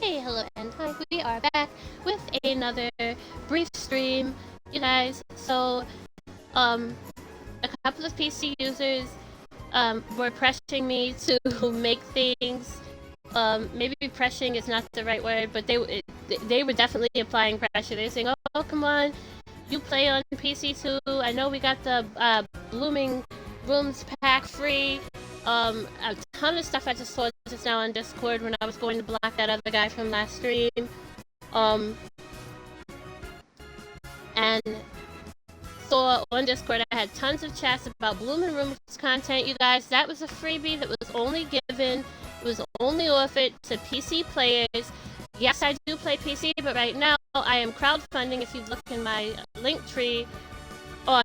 Hey, hello, and hi. We are back with another brief stream, you guys. So, um, a couple of PC users, were pressuring me to make things. Maybe pressuring is not the right word, but they were definitely applying pressure. They're saying, "Oh, come on, you play on PC too. I know we got the Blooming Rooms pack free. A ton of stuff I just saw just now on Discord when I was going to block that other guy from last stream. And saw on Discord I had tons of chats about Blooming Rooms content, you guys. That was a freebie that was only given, it was only offered to PC players. Yes, I do play PC, but right now I am crowdfunding, if you look in my link tree, on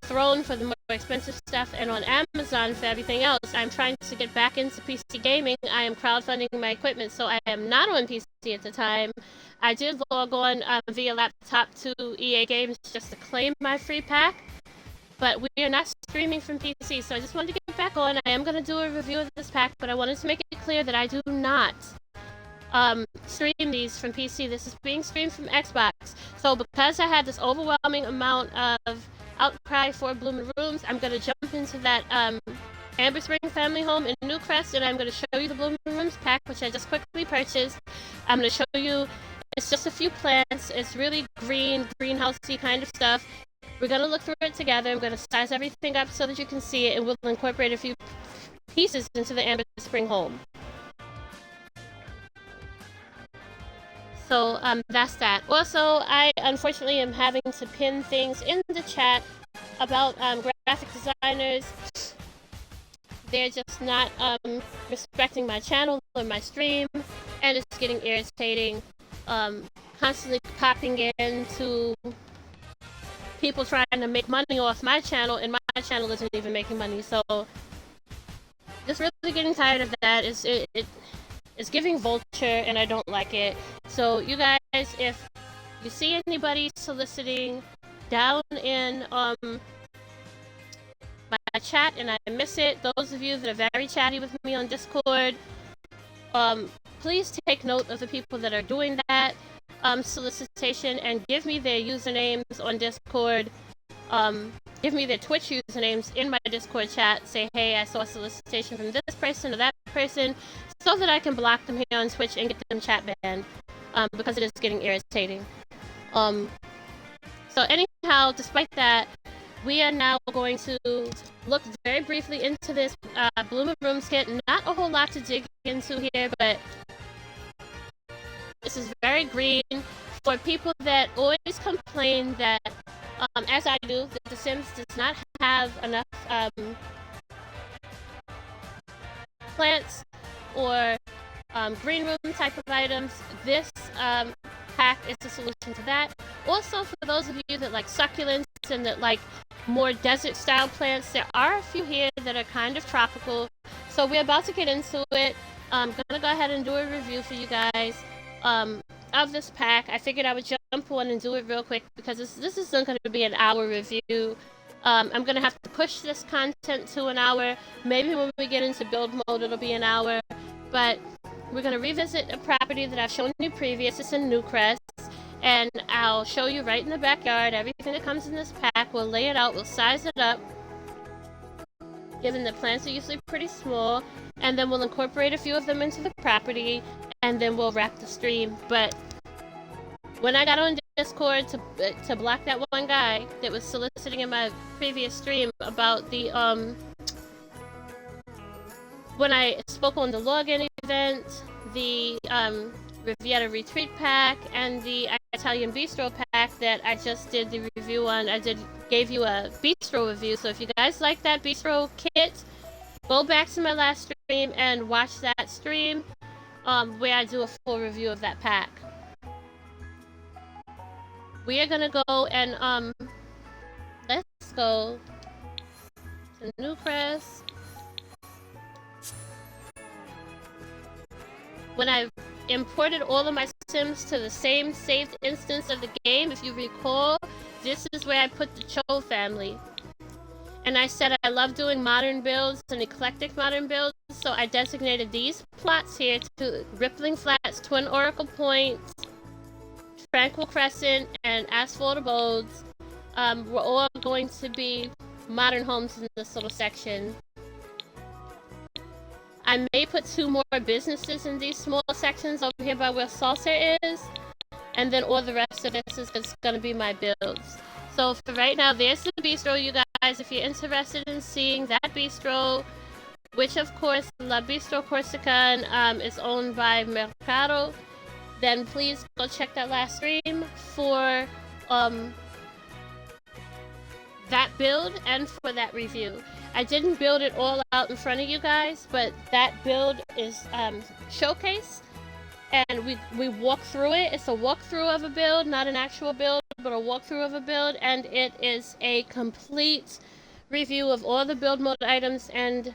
Throne for the more expensive stuff and on Amazon for everything else. I'm trying to get back into PC gaming. I am crowdfunding my equipment, so I am not on PC at the time. I did log on via laptop to EA Games just to claim my free pack, but we are not streaming from PC, so I just wanted to get back on. I am going to do a review of this pack, but I wanted to make it clear that I do not stream these from PC. This is being streamed from Xbox. So because I had this overwhelming amount of outcry for Blooming Rooms, I'm going to jump into that Amber Spring family home in Newcrest, and I'm going to show you the Blooming Rooms pack, which I just quickly purchased. I'm going to show you, it's just a few plants. It's really greenhousey kind of stuff. We're going to look through it together. I'm going to size everything up so that you can see it, and we'll incorporate a few pieces into the Amber Spring home. So that's that. Also, I unfortunately am having to pin things in the chat about graphic designers. They're just not respecting my channel or my stream, and it's getting irritating. Constantly popping into people trying to make money off my channel, and my channel isn't even making money. So just really getting tired of that. It's giving vulture, and I don't like it. So you guys, if you see anybody soliciting down in my chat and I miss it, those of you that are very chatty with me on Discord, please take note of the people that are doing that solicitation and give me their usernames on Discord. Give me their Twitch usernames in my Discord chat. Say, hey, I saw a solicitation from this person or that person, so that I can block them here on Twitch and get them chat banned, because it is getting irritating. So anyhow, despite that, we are now going to look very briefly into this Blooming Rooms kit. Not a whole lot to dig into here, but this is very green. For people that always complain that, as I do, that The Sims does not have enough plants or green room type of items, this pack is a solution to that. Also, for those of you that like succulents and that like more desert style plants, there are a few here that are kind of tropical. So we're about to get into it. I'm gonna go ahead and do a review for you guys of this pack. I figured I would jump on and do it real quick because this isn't going to be an hour review. I'm going to have to push this content to an hour. Maybe when we get into build mode it'll be an hour. But we're going to revisit a property that I've shown you previous. It's in Newcrest. And I'll show you right in the backyard everything that comes in this pack. We'll lay it out. We'll size it up, given the plants are usually pretty small. And then we'll incorporate a few of them into the property. And then we'll wrap the stream. But when I got on Discord to block that one guy that was soliciting in my previous stream about the when I spoke on the login event, the Riviera Retreat pack, and the Italian Bistro pack that I just did the review on, gave you a Bistro review. So if you guys like that Bistro kit, go back to my last stream and watch that stream. Where I do a full review of that pack. We are gonna go and let's go to Newcrest. When I imported all of my Sims to the same saved instance of the game, if you recall, this is where I put the Cho family. And I said I love doing modern builds and eclectic modern builds, so I designated these plots here to Rippling Flats, Twin Oracle Points, Tranquil Crescent, and Asphalt Abodes. We're all going to be modern homes in this little section. I may put 2 more businesses in these small sections over here by where Salsa is, and then all the rest of this is going to be my builds. So for right now, there's the bistro, you guys. If you're interested in seeing that bistro, which of course La Bistro Corsican is owned by Mercado, then please go check that last stream for that build and for that review. I didn't build it all out in front of you guys, but that build is showcased, and we walk through it. It's a walkthrough of a build, not an actual build, but a walkthrough of a build, and it is a complete review of all the build mode items and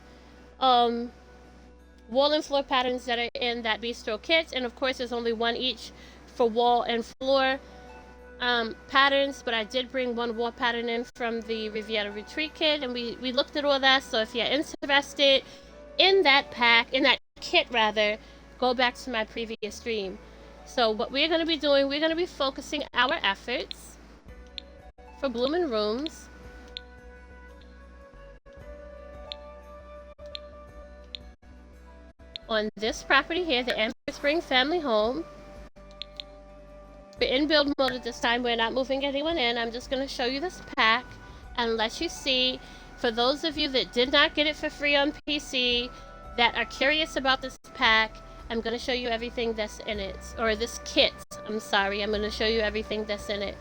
wall and floor patterns that are in that bistro kit. And of course there's only one each for wall and floor patterns, but I did bring 1 wall pattern in from the Riviera Retreat kit, and we looked at all that. So if you're interested in that pack, in that kit rather, go back to my previous stream. So what we're going to be doing, we're going to be focusing our efforts for Bloomin' Rooms on this property here, the Amber Spring Family Home. We're in build mode at this time. We're not moving anyone in. I'm just going to show you this pack and let you see. For those of you that did not get it for free on PC, that are curious about this pack, I'm going to show you everything that's in it. Or this kit. I'm sorry. I'm going to show you everything that's in it.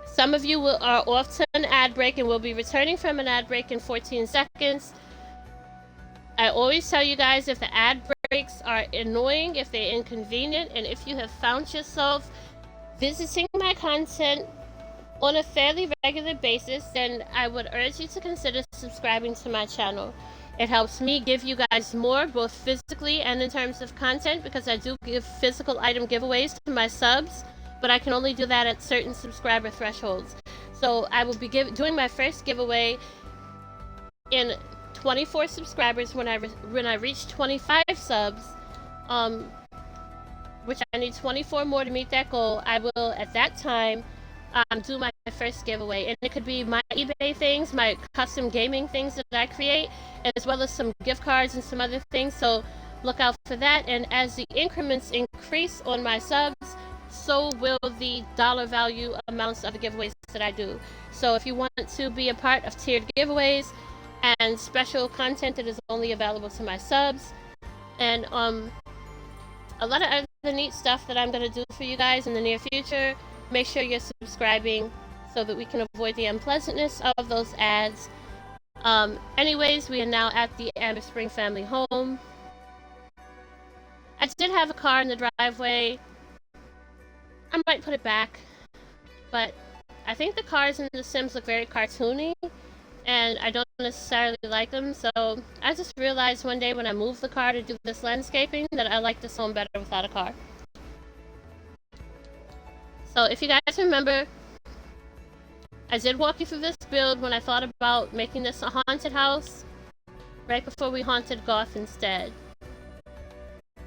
Some of you are off to an ad break and will be returning from an ad break in 14 seconds. I always tell you guys, if the ad breaks are annoying, if they're inconvenient, and if you have found yourself visiting my content on a fairly regular basis, then I would urge you to consider subscribing to my channel. It helps me give you guys more, both physically and in terms of content, because I do give physical item giveaways to my subs, but I can only do that at certain subscriber thresholds. So I will be doing my first giveaway in 24 subscribers when I reach 25 subs, which I need 24 more to meet that goal. I will at that time do my first giveaway, and it could be my eBay things, my custom gaming things that I create, as well as some gift cards and some other things. So look out for that. And as the increments increase on my subs, so will the dollar value amounts of the giveaways that I do. So if you want to be a part of tiered giveaways and special content that is only available to my subs, and a lot of other neat stuff that I'm going to do for you guys in the near future, make sure you're subscribing so that we can avoid the unpleasantness of those ads. Anyways, we are now at the Amber Spring Family Home. I did have a car in the driveway. I might put it back, but I think the cars in The Sims look very cartoony, and I don't necessarily like them. So I just realized one day when I moved the car to do this landscaping that I like this home better without a car. So if you guys remember, I did walk you through this build when I thought about making this a haunted house, right before we haunted Goth instead.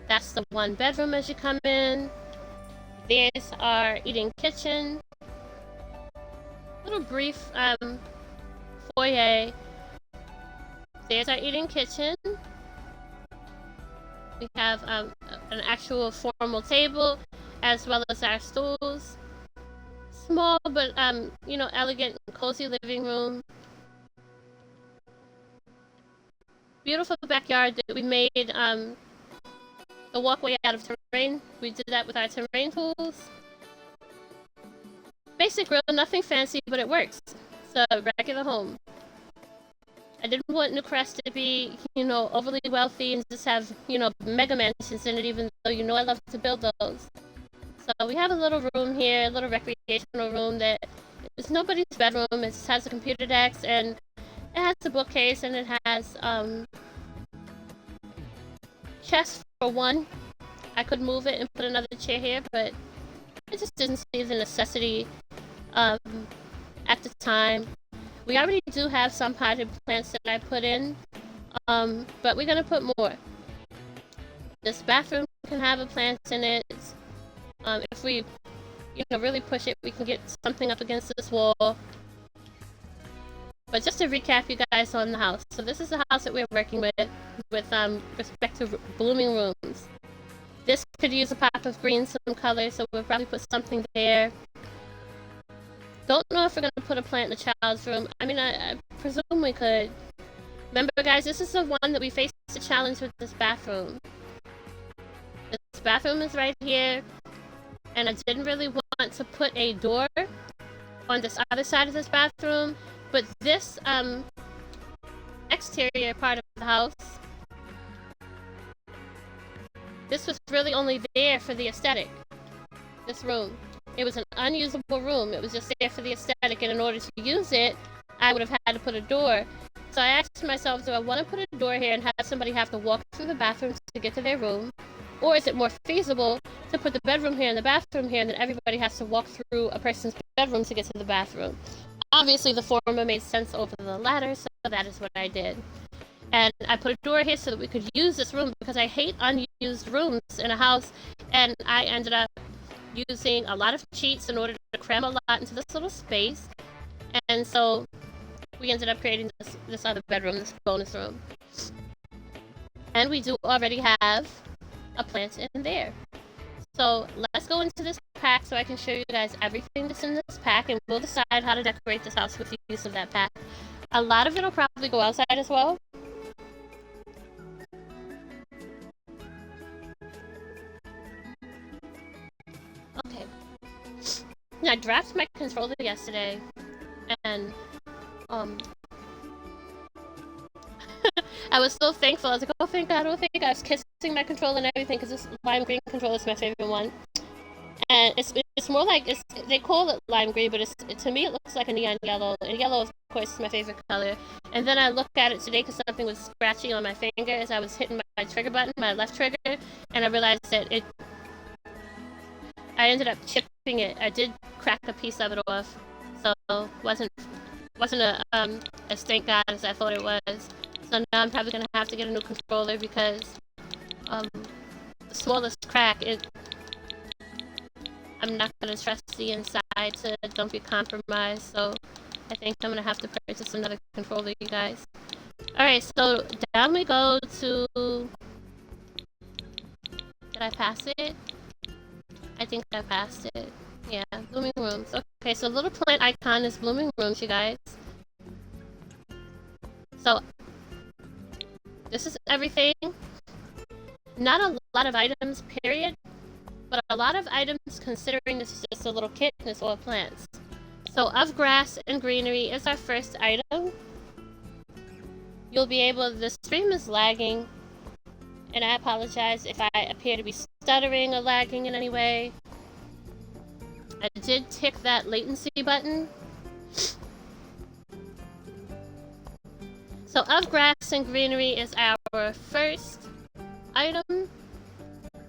That's the 1 bedroom as you come in. There's our eating kitchen. Little brief foyer. There's our eating kitchen. We have an actual formal table, as well as our stools. Small but elegant and cozy living room. Beautiful backyard that we made the walkway out of terrain. We did that with our terrain tools. Basic grill, nothing fancy, but it works. It's a regular home. I didn't want New Crest to be, overly wealthy and just have, mega mansions in it, even though I love to build those. So we have a little room here, a little recreational room that is nobody's bedroom. It just has a computer desk, and it has a bookcase, and it has chest for one. I could move it and put another chair here, but I just didn't see the necessity at the time. We already do have some potted plants that I put in, but we're gonna put more. This bathroom can have a plant in it. If we, really push it, we can get something up against this wall. But just to recap you guys on the house. So this is the house that we're working with respect to blooming rooms. This could use a pop of green, some color, so we'll probably put something there. Don't know if we're going to put a plant in the child's room. I mean, I presume we could. Remember, guys, this is the one that we faced the challenge with this bathroom. This bathroom is right here, and I didn't really want to put a door on this other side of this bathroom, but this exterior part of the house, this was really only there for the aesthetic. This room. It was an unusable room. It was just there for the aesthetic, and in order to use it, I would have had to put a door. So I asked myself, do I want to put a door here and have somebody have to walk through the bathroom to get to their room? Or is it more feasible to put the bedroom here and the bathroom here, and then everybody has to walk through a person's bedroom to get to the bathroom? Obviously, the former made sense over the latter, so that is what I did. And I put a door here so that we could use this room, because I hate unused rooms in a house, and I ended up using a lot of cheats in order to cram a lot into this little space, and so we ended up creating this other bedroom, this bonus room. And we do already have a plant in there. So let's go into this pack so I can show you guys everything that's in this pack, and we'll decide how to decorate this house with the use of that pack. A lot of it will probably go outside as well. Okay. I dropped my controller yesterday, and I was so thankful. I was like, oh, thank God, oh, thank God. I was kissing my controller and everything, because this lime green controller is my favorite one. And it's more like, they call it lime green, but to me it looks like a neon yellow. And yellow, of course, is my favorite color. And then I looked at it today because something was scratching on my finger as I was hitting my trigger button, my left trigger, and I realized that I ended up chipping it. I did crack a piece of it off, so wasn't as thank God as I thought it was. So now I'm probably gonna have to get a new controller, because the smallest crack, I'm not gonna trust the inside to don't be compromised. So I think I'm gonna have to purchase another controller, you guys. Alright, so down we go to... Did I pass it? I think I passed it. Yeah, blooming rooms. Okay, so little plant icon is blooming rooms, you guys. So this is everything. Not a lot of items, period, but a lot of items considering this is just a little kit and it's all plants. So of grass and greenery is our first item. You'll be able, the stream is lagging, and I apologize if I appear to be stuttering or lagging in any way. I did tick that latency button. So of grass and greenery is our first item.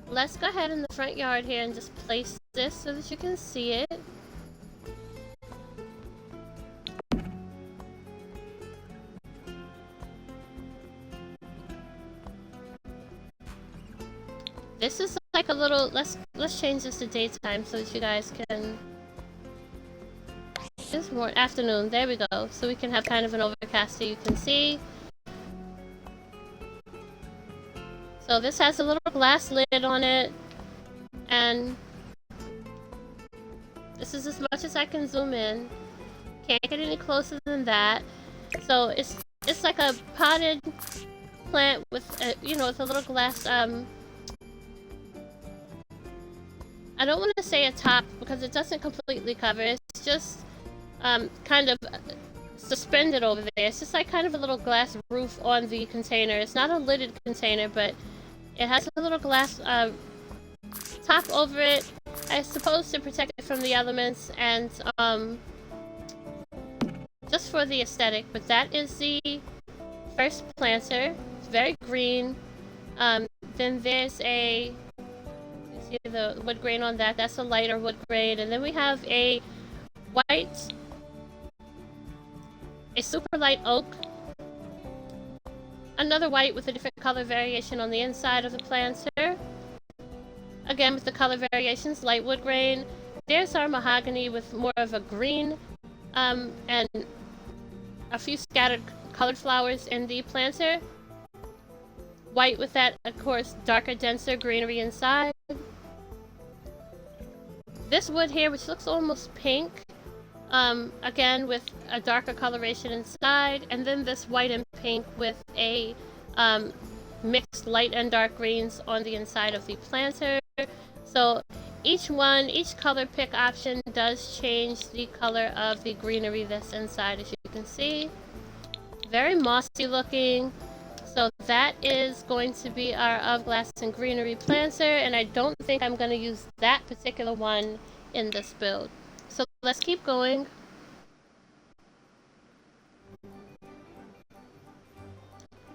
Let's go ahead in the front yard here and just place this so that you can see it. This is like a little, let's change this to daytime so that you guys can, it's more afternoon, there we go, so we can have kind of an overcast so you can see. So this has a little glass lid on it, and this is as much as I can zoom in. Can't get any closer than that. So it's like a potted plant with with a little glass, I don't want to say a top because it doesn't completely cover. It's just kind of suspended over there. It's just like kind of a little glass roof on the container. It's not a lidded container, but it has a little glass top over it, I suppose, to protect it from the elements and just for the aesthetic. But that is the first planter. It's very green. Then there's a, see the wood grain on that, that's a lighter wood grain, and then we have a white a super light oak, another white with a different color variation on the inside of the planter, again with the color variations, light wood grain. There's our mahogany with more of a green, and a few scattered colored flowers in the planter. White with that, of course, darker, denser greenery inside. This wood here, which looks almost pink, again with a darker coloration inside, and then this white and pink with a mixed light and dark greens on the inside of the planter. So each color pick option does change the color of the greenery that's inside, as you can see. Very mossy looking. So that is going to be our of glass and greenery planter, and I don't think I'm going to use that particular one in this build. So let's keep going.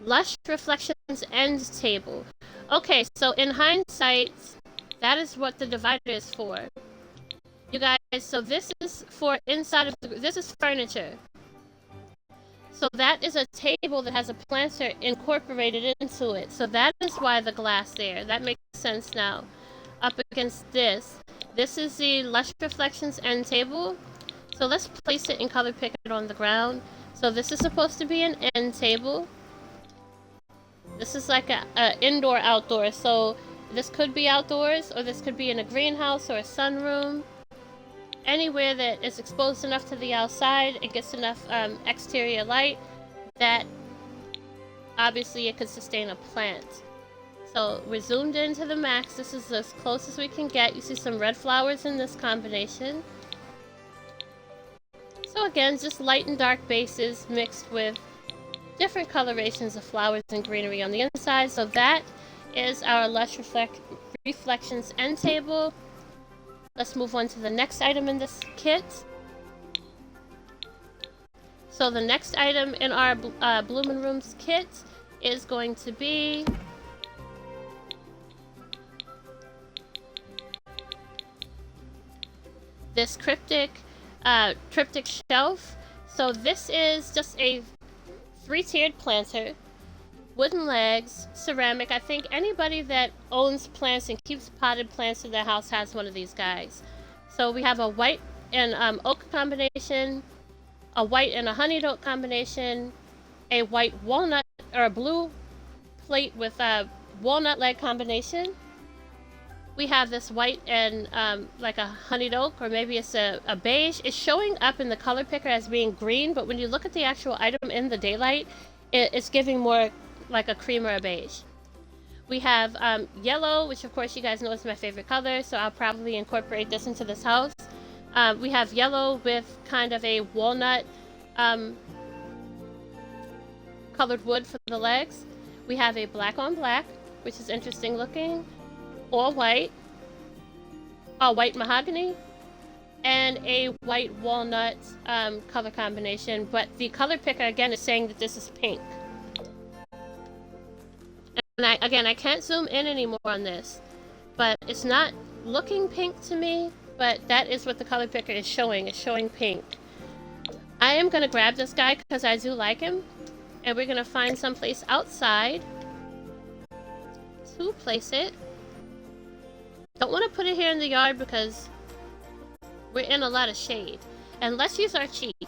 Lush Reflections End Table. Okay, so in hindsight, that is what the divider is for. You guys, so this is for inside of this is furniture. So that is a table that has a planter incorporated into it. So that is why the glass there. That makes sense now. Up against this. This is the Lush Reflections End Table. So let's place it and color pick it on the ground. So this is supposed to be an end table. This is like a indoor-outdoor. So this could be outdoors, or this could be in a greenhouse or a sunroom. Anywhere that is exposed enough to the outside, it gets enough exterior light that obviously it could sustain a plant. So we're zoomed in to the max. This is as close as we can get. You see some red flowers in this combination. So again, just light and dark bases mixed with different colorations of flowers and greenery on the inside. So that is our Lush Reflections End Table. Let's move on to the next item in this kit. So the next item in our Bloomin' Rooms kit is going to be this triptych shelf. So this is just a 3-tiered planter. Wooden legs, ceramic. I think anybody that owns plants and keeps potted plants in their house has one of these guys. So we have a white and oak combination, a white and a honeyed oak combination, a white walnut or a blue plate with a walnut leg combination. We have this white and like a honeyed oak, or maybe it's a beige. It's showing up in the color picker as being green, but when you look at the actual item in the daylight, it's giving more like a cream or a beige. We have yellow, which of course you guys know is my favorite color, so I'll probably incorporate this into this house. We have yellow with kind of a walnut colored wood for the legs. We have a black on black, which is interesting looking, all white, a white mahogany, and a white walnut color combination, but the color picker again is saying that this is pink. And I can't zoom in anymore on this, but it's not looking pink to me, but that is what the color picker is showing. It's showing pink. I am going to grab this guy because I do like him, and we're going to find someplace outside to place it. Don't want to put it here in the yard because we're in a lot of shade. And let's use our cheat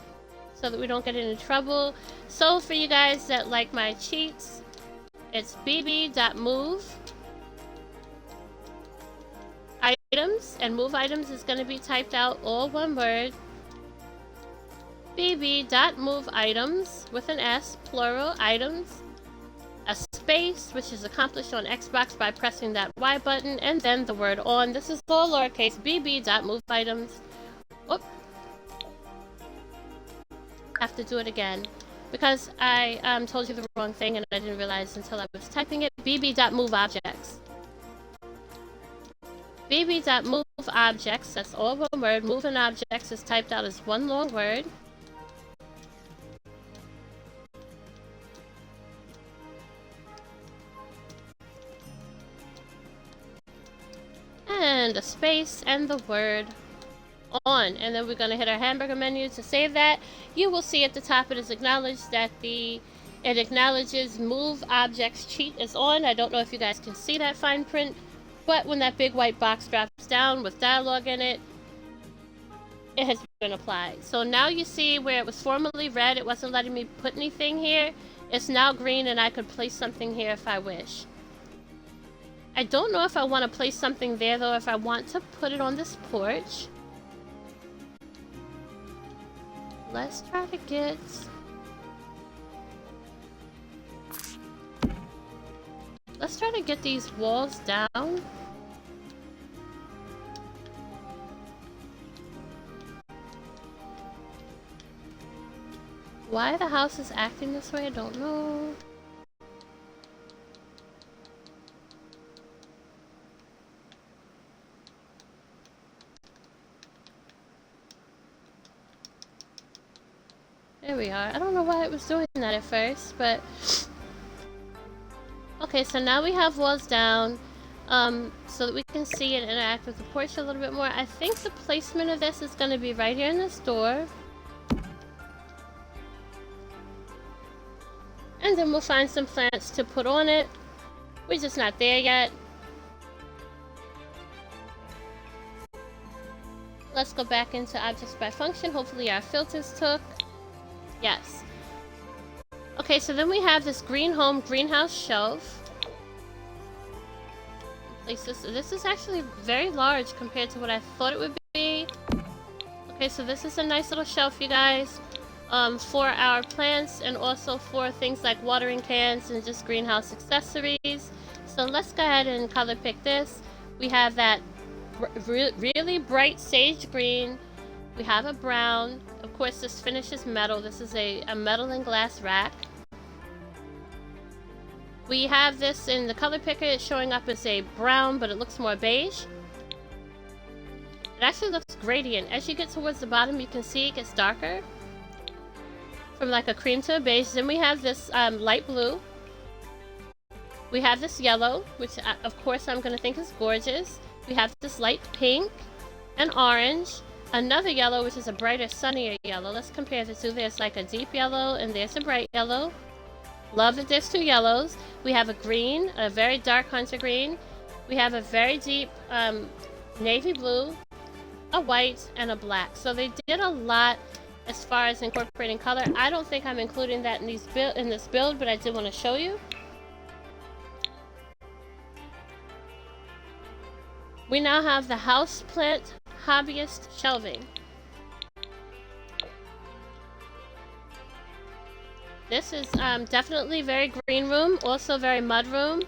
so that we don't get into trouble. So for you guys that like my cheats, it's bb.move items, and move items is going to be typed out all one word. bb.move items with an S, plural, items, a space, which is accomplished on Xbox by pressing that Y button, and then the word on. This is all lowercase. bb.move items. Oop. Have to do it again because I told you the wrong thing and I didn't realize until I was typing it. bb.move objects. bb.move objects, that's all one word. Moving objects is typed out as one long word. And a space and the word on, and then we're going to hit our hamburger menu to save that. You will see at the top it is acknowledged that it acknowledges move objects cheat is on. I don't know if you guys can see that fine print, but when that big white box drops down with dialogue in it, it has been applied. So now you see where it was formerly red, it wasn't letting me put anything here. It's now green, and I could place something here if I wish. I don't know if I want to place something there though, if I want to put it on this porch. Let's try to get... Let's try to get these walls down. Why the house is acting this way, I don't know. There we are. I don't know why it was doing that at first, but... Okay, so now we have walls down, so that we can see and interact with the porch a little bit more. I think the placement of this is going to be right here in this door. And then we'll find some plants to put on it. We're just not there yet. Let's go back into objects by function. Hopefully our filters took. Yes. Okay, so then we have this green home greenhouse shelf. Place this. This is actually very large compared to what I thought it would be. Okay, so this is a nice little shelf, you guys, for our plants and also for things like watering cans and just greenhouse accessories. So let's go ahead and color pick this. We have that really bright sage green. We have a brown. Of course, this finish is metal. This is a metal and glass rack. We have this in the color picker. It's showing up as a brown, but it looks more beige. It actually looks gradient. As you get towards the bottom, you can see it gets darker. From like a cream to a beige. Then we have this light blue. We have this yellow, which of course I'm going to think is gorgeous. We have this light pink and orange. Another yellow, which is a brighter, sunnier yellow. Let's compare the two. There's like a deep yellow and there's a bright yellow. Love that there's two yellows. We have a green, a very dark hunter green. We have a very deep navy blue, a white, and a black. So they did a lot as far as incorporating color. I don't think I'm including that in this build, but I did want to show you. We now have the houseplant hobbyist shelving. This is definitely very green room, also very mud room.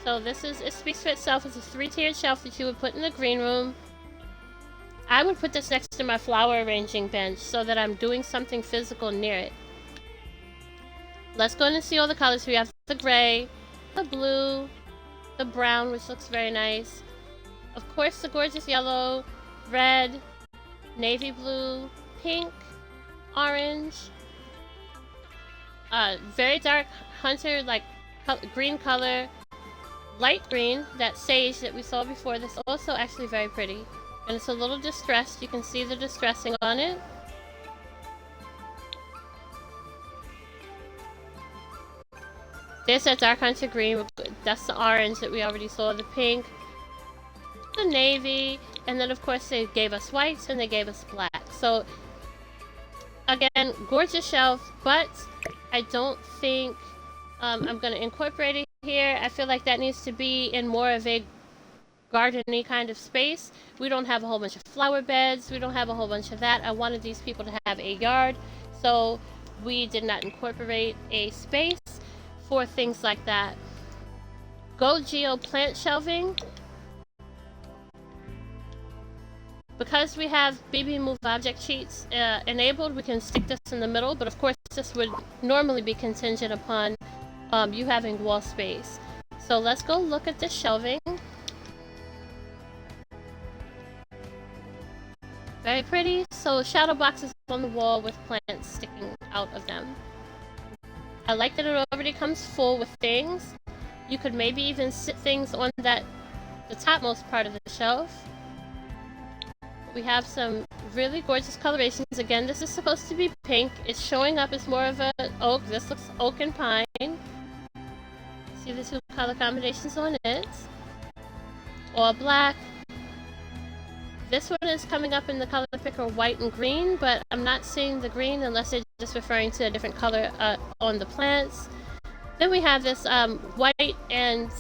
So this is, it speaks for itself. It's a 3-tiered shelf that you would put in the green room. I would put this next to my flower arranging bench so that I'm doing something physical near it. Let's go in and see all the colors. We have the gray, the blue, the brown, which looks very nice. Of course, the gorgeous yellow, red, navy blue, pink, orange, very dark hunter, like green color, light green, that sage that we saw before. This is also actually very pretty. And it's a little distressed. You can see the distressing on it. There's that dark hunter green. That's the orange that we already saw. The pink, the navy, and then of course they gave us whites and they gave us black. So again, gorgeous shelf, but I don't think I'm going to incorporate it here. I feel like that needs to be in more of a garden-y kind of space. We don't have a whole bunch of flower beds. We don't have a whole bunch of that. I wanted these people to have a yard, so we did not incorporate a space for things like that. Go Geo plant shelving. Because we have BB move object cheats enabled, we can stick this in the middle, but of course this would normally be contingent upon you having wall space. So let's go look at this shelving. Very pretty. So shadow boxes on the wall with plants sticking out of them. I like that it already comes full with things. You could maybe even sit things on the topmost part of the shelf. We have some really gorgeous colorations. Again, this is supposed to be pink. It's showing up as more of an oak. This looks oak and pine. See the two color combinations on it. All black. This one is coming up in the color picker white and green, but I'm not seeing the green unless they're just referring to a different color on the plants. Then we have this white and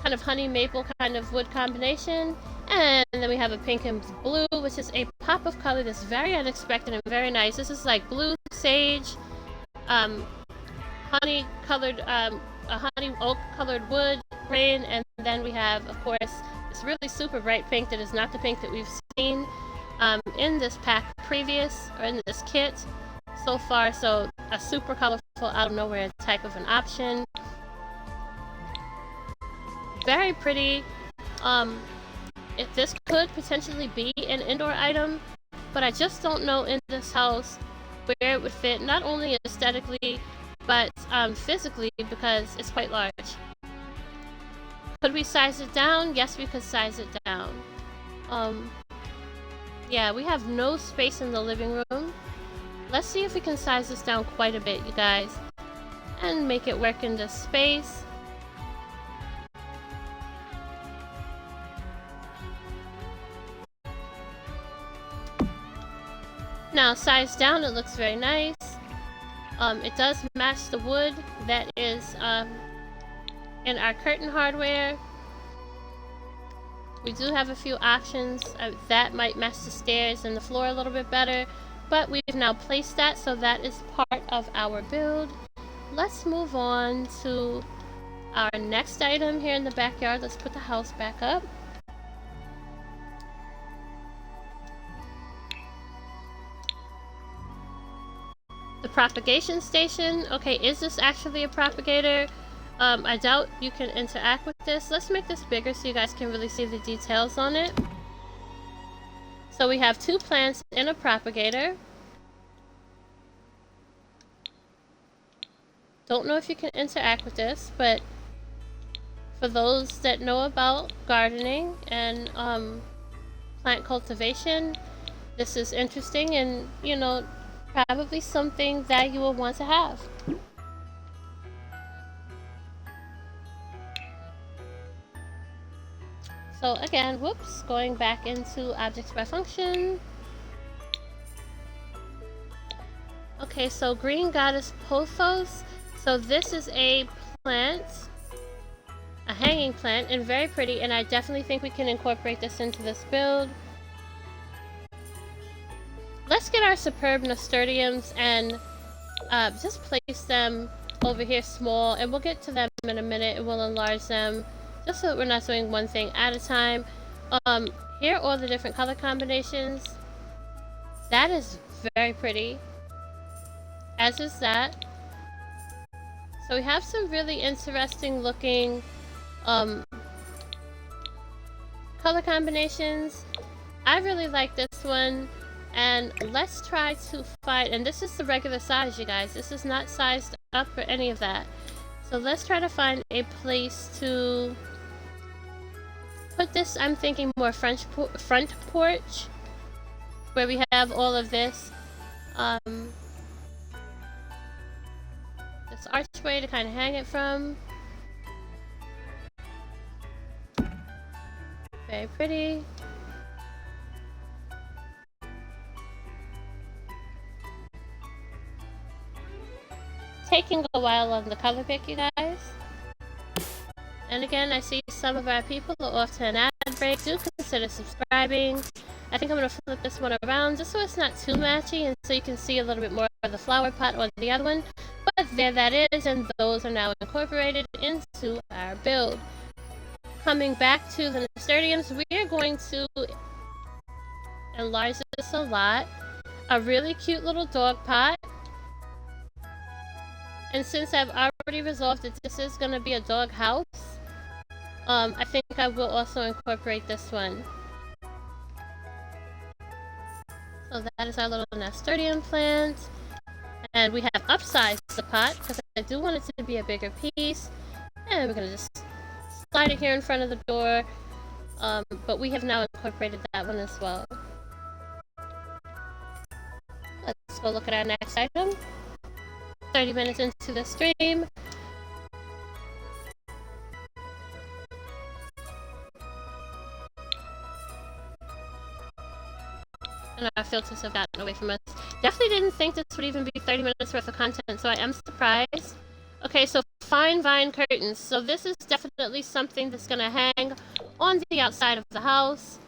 kind of honey maple kind of wood combination. And then we have a pink and blue, which is a pop of color that's very unexpected and very nice. This is like blue, sage, honey colored, a honey oak colored wood grain, and then we have, of course, this really super bright pink that is not the pink that we've seen in this pack previous, or in this kit so far. So a super colorful, out of nowhere type of an option. Very pretty. If this could potentially be an indoor item, but I just don't know in this house where it would fit, not only aesthetically, but physically, because it's quite large. Could we size it down? Yes, we could size it down. Yeah, we have no space in the living room. Let's see if we can size this down quite a bit, you guys, and make it work in this space. Now, size down, it looks very nice. It does match the wood that is in our curtain hardware. We do have a few options that might match the stairs and the floor a little bit better, but we've now placed that, so that is part of our build. Let's move on to our next item here in the backyard. Let's put the house back up. The propagation station. Okay, is this actually a propagator? I doubt you can interact with this. Let's make this bigger so you guys can really see the details on it. So we have two plants in a propagator. Don't know if you can interact with this, but for those that know about gardening and plant cultivation, this is interesting and, you know, probably something that you will want to have. So again, whoops, going back into objects by function. Okay, so green goddess pothos. So this is a plant, a hanging plant, and very pretty, and I definitely think we can incorporate this into this build. Let's get our superb nasturtiums and just place them over here small, and we'll get to them in a minute and we'll enlarge them just so that we're not doing one thing at a time. Here are all the different color combinations. That is very pretty, as is that. So we have some really interesting looking color combinations. I really like this one. And let's try to find, and this is the regular size, you guys. This is not sized up or any of that. So let's try to find a place to put this. I'm thinking more front porch, where we have all of this. This archway to kind of hang it from. Very pretty. Taking a while on the color pick, you guys. And again, I see some of our people are off to an ad break. Do consider subscribing. I think I'm going to flip this one around just so it's not too matchy and so you can see a little bit more of the flower pot on the other one. But there that is, and those are now incorporated into our build. Coming back to the nasturtiums, we are going to enlarge this a lot. A really cute little dog pot. And since I've already resolved that this is going to be a dog house, I think I will also incorporate this one. So that is our little nasturtium plant. And we have upsized the pot because I do want it to be a bigger piece. And we're going to just slide it here in front of the door. But we have now incorporated that one as well. Let's go look at our next item. 30 minutes into the stream. And our filters have gotten away from us. Definitely didn't think this would even be 30 minutes worth of content, so I am surprised. Okay, so fine vine curtains. So this is definitely something that's gonna hang on the outside of the house.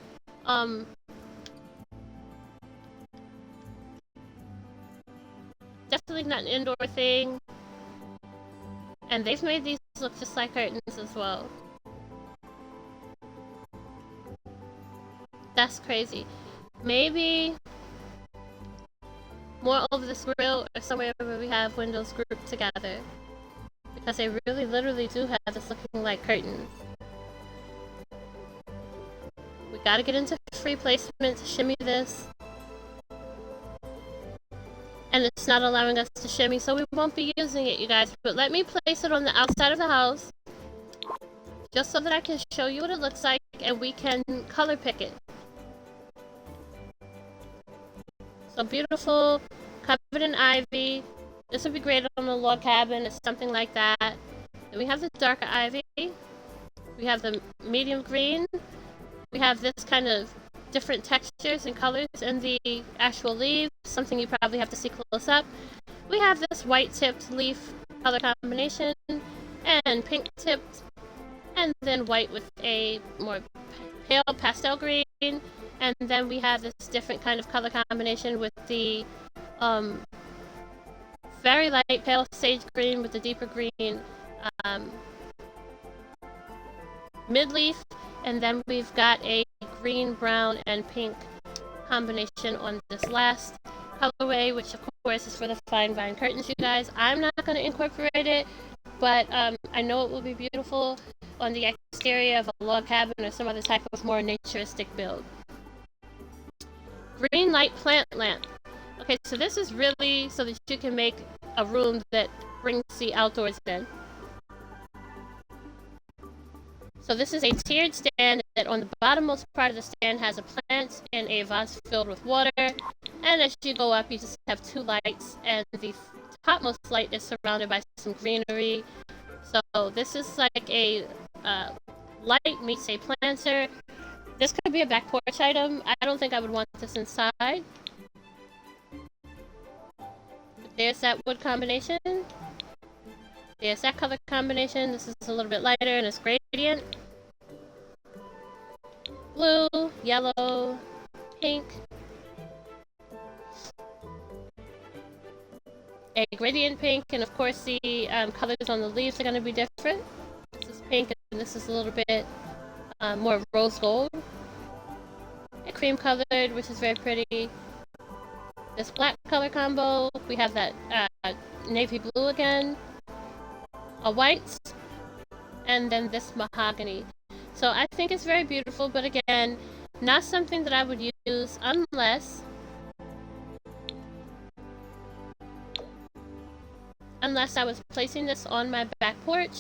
Definitely not an indoor thing. And they've made these look just like curtains as well. That's crazy. Maybe more over this grill or somewhere where we have windows grouped together. Because they really literally do have this looking like curtains. We gotta get into free placement to shimmy this. And it's not allowing us to shimmy, so we won't be using it, you guys. But let me place it on the outside of the house, just so that I can show you what it looks like, and we can color pick it. So beautiful, covered in ivy. This would be great on a log cabin or something like that. Then we have the darker ivy. We have the medium green. We have this kind of different textures and colors in the actual leaves, something you probably have to see close up. We have this white tipped leaf color combination and pink tipped, and then white with a more pale pastel green, and then we have this different kind of color combination with the very light pale sage green with the deeper green mid-leaf, and then we've got a green, brown, and pink combination on this last colorway, which of course is for the fine vine curtains, you guys. I'm not going to incorporate it, but I know it will be beautiful on the exterior of a log cabin or some other type of more naturistic build. Green light plant lamp. Okay, so this is really so that you can make a room that brings the outdoors in. So this is a tiered stand that on the bottommost part of the stand has a plant in a vase filled with water. And as you go up, you just have two lights, and the topmost light is surrounded by some greenery. So this is like a light meets a planter. This could be a back porch item. I don't think I would want this inside. But there's that wood combination. There's that color combination. This is a little bit lighter and it's gradient. Blue, yellow, pink. A gradient pink, and of course the colors on the leaves are going to be different. This is pink and this is a little bit more rose gold. A cream colored, which is very pretty. This black color combo, we have that navy blue again. A white, and then this mahogany. So I think it's very beautiful, but again, not something that I would use unless I was placing this on my back porch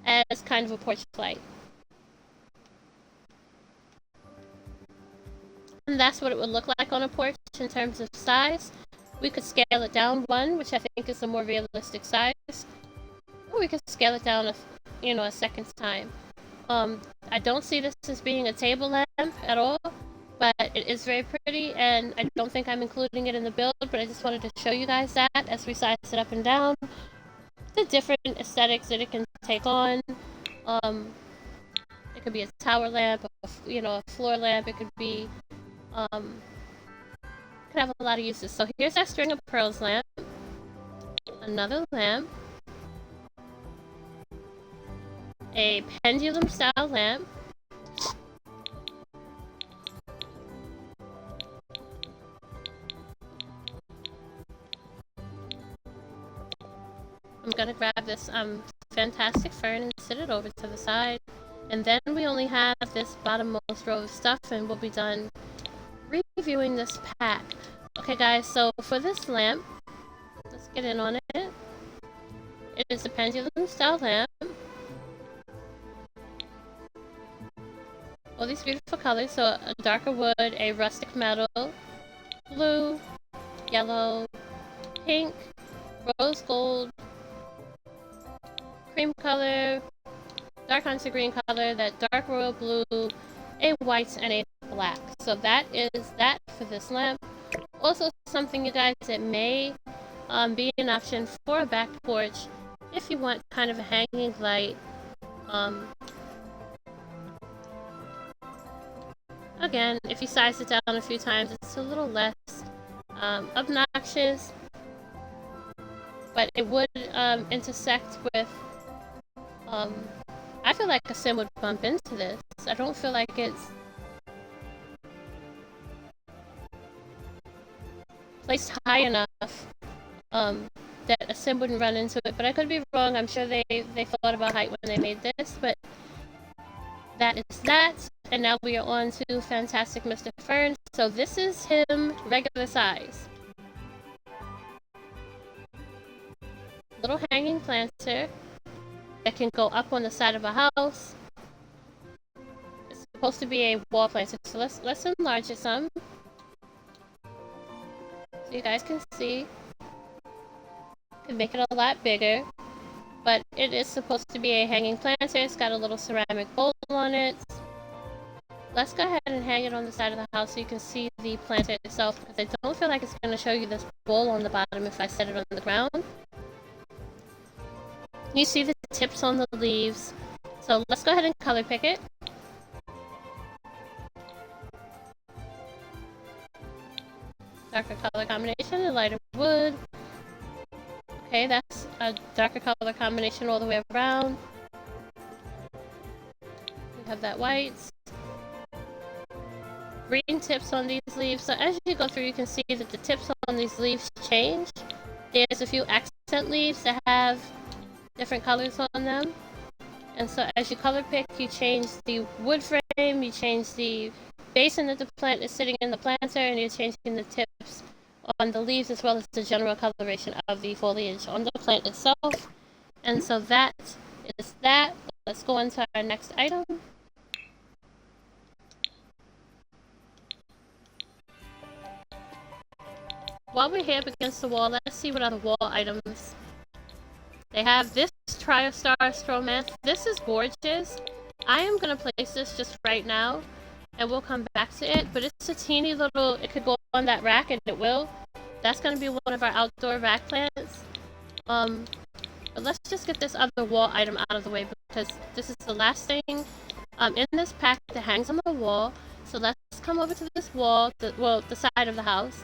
as kind of a porch light. And that's what it would look like on a porch in terms of size. We could scale it down one, which I think is a more realistic size. Or we could scale it down a second time. I don't see this as being a table lamp at all, but it is very pretty, and I don't think I'm including it in the build, but I just wanted to show you guys that as we size it up and down. The different aesthetics that it can take on. It could be a tower lamp, a floor lamp. It could be, could have a lot of uses. So here's our string of pearls lamp. Another lamp. A pendulum style lamp. I'm gonna grab this fantastic fern and sit it over to the side, and then we only have this bottommost row of stuff and we'll be done reviewing this pack. Okay guys, so for this lamp, let's get in on it. It is a pendulum style lamp. all these beautiful colors. So a darker wood, a rustic metal, blue, yellow, pink, rose gold, cream color, dark hunter green color, that dark royal blue, a white, and a black. So that is that for this lamp. Also something, you guys, that may be an option for a back porch if you want kind of a hanging light. Again, if you size it down a few times, it's a little less obnoxious, but it would intersect with, I feel like a sim would bump into this. I don't feel like it's placed high enough that a sim wouldn't run into it, but I could be wrong. I'm sure they thought about height when they made this, but that is that. And now we are on to Fantastic Mr. Fern. So this is him regular size. Little hanging planter that can go up on the side of a house. It's supposed to be a wall planter, so let's enlarge it some. So you guys can see. Can make it a lot bigger, but it is supposed to be a hanging planter. It's got a little ceramic bowl on it. Let's go ahead and hang it on the side of the house so you can see the planter itself, because I don't feel like it's going to show you this bowl on the bottom if I set it on the ground. You see the tips on the leaves. So let's go ahead and color pick it. Darker color combination, a lighter wood. Okay, that's a darker color combination all the way around. We have that white. Green tips on these leaves. So as you go through, you can see that the tips on these leaves change. There's a few accent leaves that have different colors on them. And so as you color pick, you change the wood frame, you change the basin that the plant is sitting in the planter, and you're changing the tips on the leaves as well as the general coloration of the foliage on the plant itself. And so that is that. Let's go on to our next item. While we're here up against the wall, let's see what other wall items they have. This TriStar Stromance. This is gorgeous. I am going to place this just right now, and we'll come back to it, but it's a teeny little, it could go on that rack, and it will. That's going to be one of our outdoor rack plants. But let's just get this other wall item out of the way, because this is the last thing in this pack that hangs on the wall. So let's come over to this wall, the side of the house.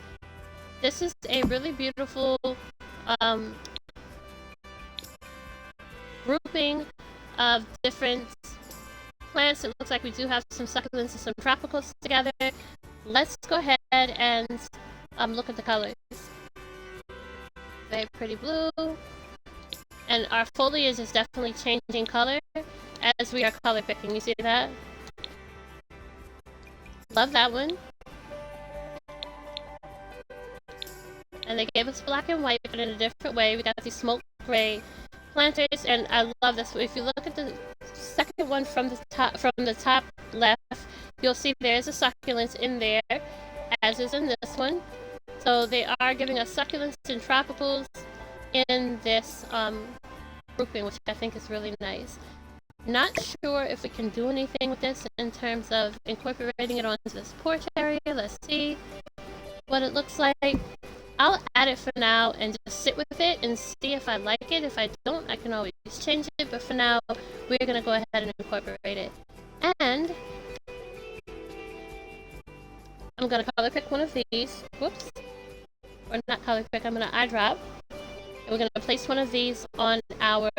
This is a really beautiful grouping of different plants. It looks like we do have some succulents and some tropicals together. Let's go ahead and look at the colors. Very pretty blue. And our foliage is definitely changing color as we are color picking. You see that? Love that one. And they gave us black and white, but in a different way. We got these smoke gray planters, and I love this. If you look at the second one from the top left, you'll see there's a succulent in there, as is in this one. So they are giving us succulents and tropicals in this grouping, which I think is really nice. Not sure if we can do anything with this in terms of incorporating it onto this porch area. Let's see what it looks like. I'll add it for now and just sit with it and see if I like it. If I don't, I can always change it, but for now, we're going to go ahead and incorporate it. And I'm going to color pick one of these. Whoops. Or not color pick, I'm going to eyedrop. And we're going to place one of these on our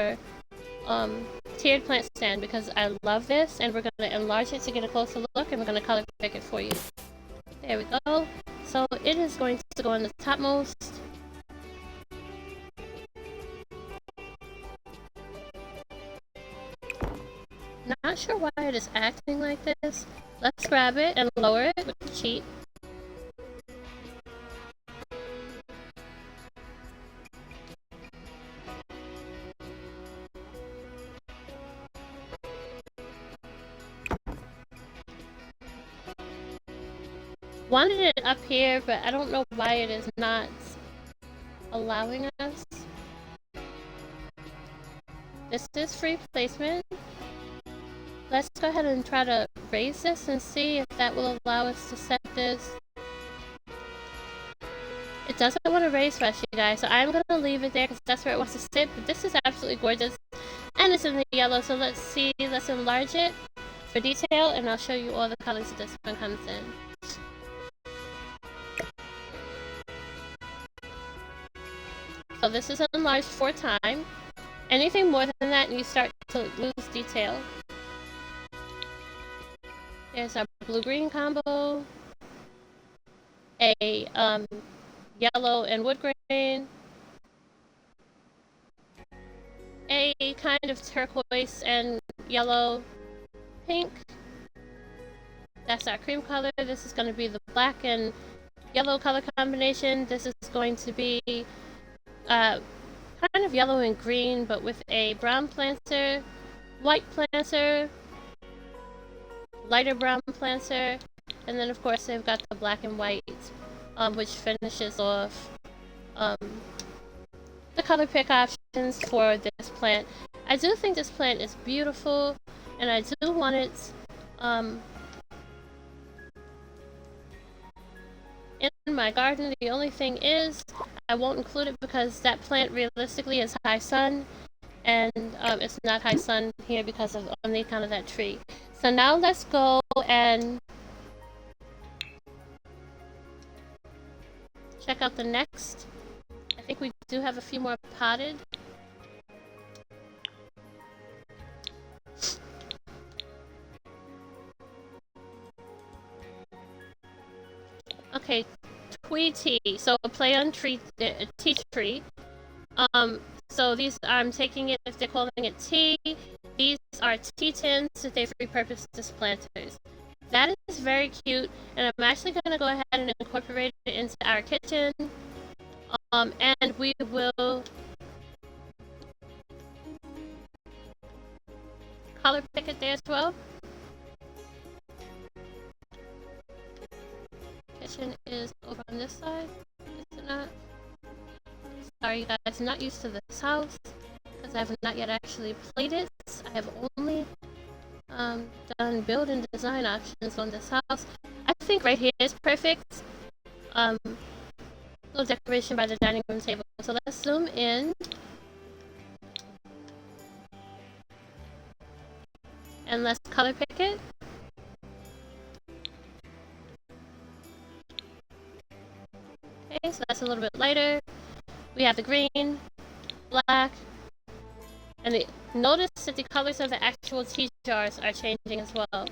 tiered plant stand because I love this, and we're going to enlarge it to get a closer look, and we're going to color pick it for you. There we go. So it is going to go on the topmost. Not sure why it is acting like this. Let's grab it and lower it with the cheat. wanted it up here, but I don't know why it is not allowing us. This is free placement. Let's go ahead and try to raise this and see if that will allow us to set this. It doesn't want to raise for us, you guys, so I'm going to leave it there because that's where it wants to sit. But this is absolutely gorgeous, and it's in the yellow, so let's see. Let's enlarge it for detail, and I'll show you all the colors that this one comes in. So this is enlarged 4 times. Anything more than that, and you start to lose detail. There's our blue-green combo, a yellow and wood grain, a kind of turquoise and yellow pink. That's our cream color. This is going to be the black and yellow color combination. This is going to be kind of yellow and green, but with a brown planter, white planter, lighter brown planter, and then of course they've got the black and white, which finishes off the color pick options for this plant. I do think this plant is beautiful, and I do want it in my garden. The only thing is I won't include it because that plant realistically is high sun, and it's not high sun here because of on the account of that tree. So now let's go and check out the next. I think we do have a few more potted. Okay, Tweed Tea. So a play on tea tree. So these, I'm taking it, if they're calling it tea, these are tea tins that they've repurposed as planters. That is very cute, and I'm actually going to go ahead and incorporate it into our kitchen. And we will color pick it there as well. Kitchen is over on this side, is it not? Sorry, you guys, I'm not used to this house because I have not yet actually played it. I have only done build and design options on this house. I think right here is perfect. Little decoration by the dining room table. So let's zoom in. And let's color pick it. Okay, so that's a little bit lighter. We have the green, black, and notice that the colors of the actual tea jars are changing as well.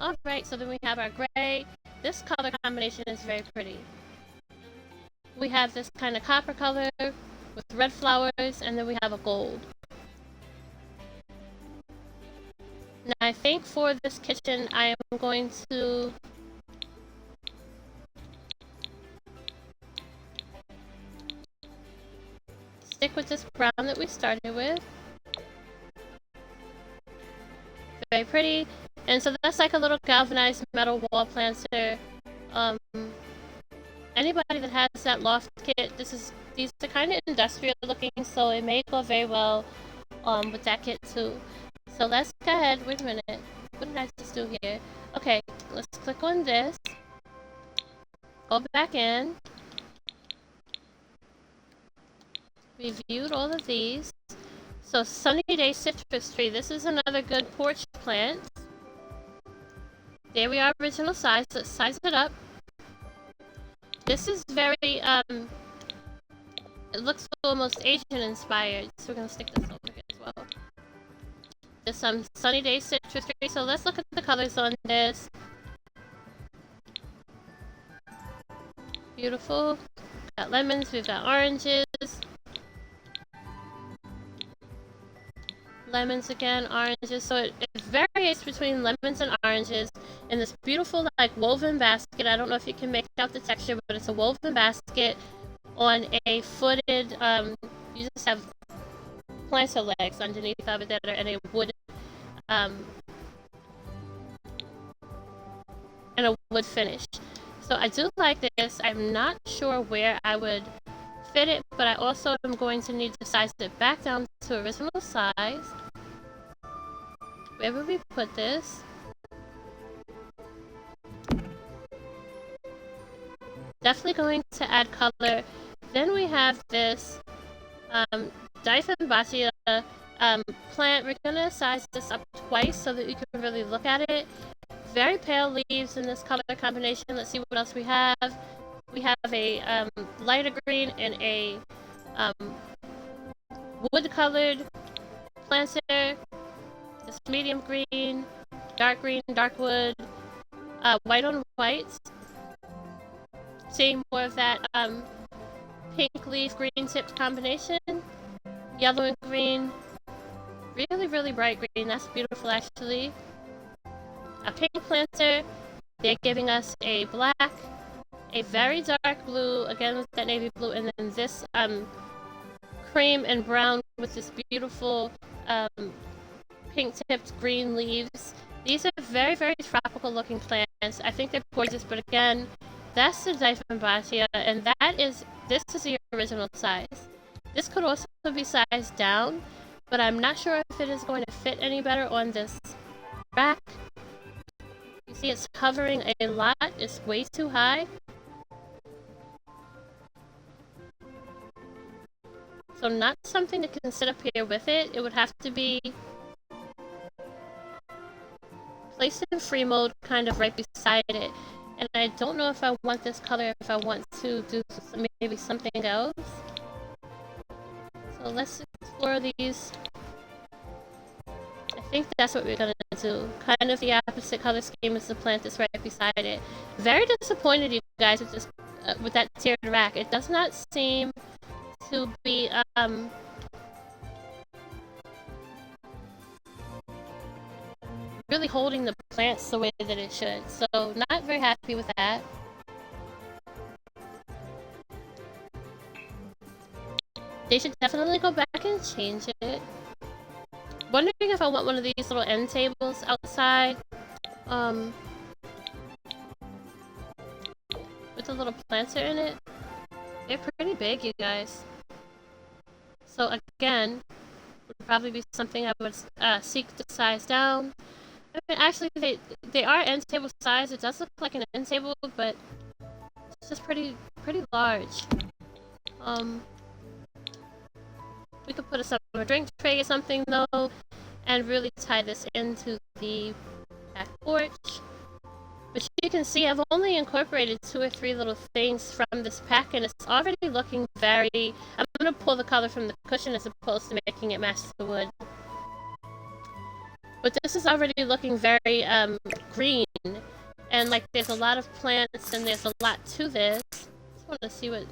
Alright, so then we have our gray. This color combination is very pretty. We have this kind of copper color with red flowers, and then we have a gold. Now I think for this kitchen I am going to stick with this brown that we started with. Very pretty. And so that's like a little galvanized metal wall planter. Anybody that has that loft kit, these are kind of industrial looking, so it may go very well with that kit too. So let's go ahead. Wait a minute. What did I just do here? Okay, let's click on this. Go back in. We viewed all of these. So Sunny Day Citrus Tree. This is another good porch plant. There we are, original size. Let's size it up. This is very, it looks almost Asian inspired. So we're gonna stick this over here as well. There's some Sunny Day Citrus Tree. So let's look at the colors on this. Beautiful. We've got lemons, we've got oranges. Lemons again, oranges. So it varies between lemons and oranges in this beautiful like woven basket. I don't know if you can make out the texture, but it's a woven basket on a footed, you just have planter legs underneath of it that are in a wood, and a wood finish. So I do like this. I'm not sure where I would fit it, but I also am going to need to size it back down to original size. Where would we put this? Definitely going to add color. Then we have this Diphyllobatia plant. We're going to size this up twice so that you can really look at it. Very pale leaves in this color combination. Let's see what else we have. We have a lighter green and a wood-colored planter. This medium green, dark wood, white on white. Seeing more of that pink leaf, green tipped combination. Yellow and green. Really bright green. That's beautiful, actually. A pink planter. They're giving us a black, a very dark blue, again with that navy blue, and then this cream and brown with this beautiful pink tipped green leaves. These are very tropical looking plants. I think they're gorgeous, but again, that's the Diphyllobatia, and this is the original size. This could also be sized down, but I'm not sure if it is going to fit any better on this rack. You see it's covering a lot. It's way too high. So not something that can sit up here with it. It would have to be placed in free mode, kind of right beside it. And I don't know if I want this color, if I want to do maybe something else. So let's explore these. I think that's what we're gonna do. Kind of the opposite color scheme as the plant that's right beside it. Very disappointed, you guys, with this, with that tiered rack. It does not seem to be really holding the plants the way that it should. So not very happy with that. They should definitely go back and change it. Wondering if I want one of these little end tables outside. With a little planter in it. They're pretty big, you guys. So again, would probably be something I would seek to size down. I mean, actually, they are end table size. It does look like an end table, but it's just pretty large. We could put a summer drink tray or something though, and really tie this into the back porch. But you can see I've only incorporated 2 or 3 little things from this pack, and it's already looking very... I'm going to pull the color from the cushion as opposed to making it match the wood. But this is already looking very green, and like there's a lot of plants and there's a lot to this. Just want to see what...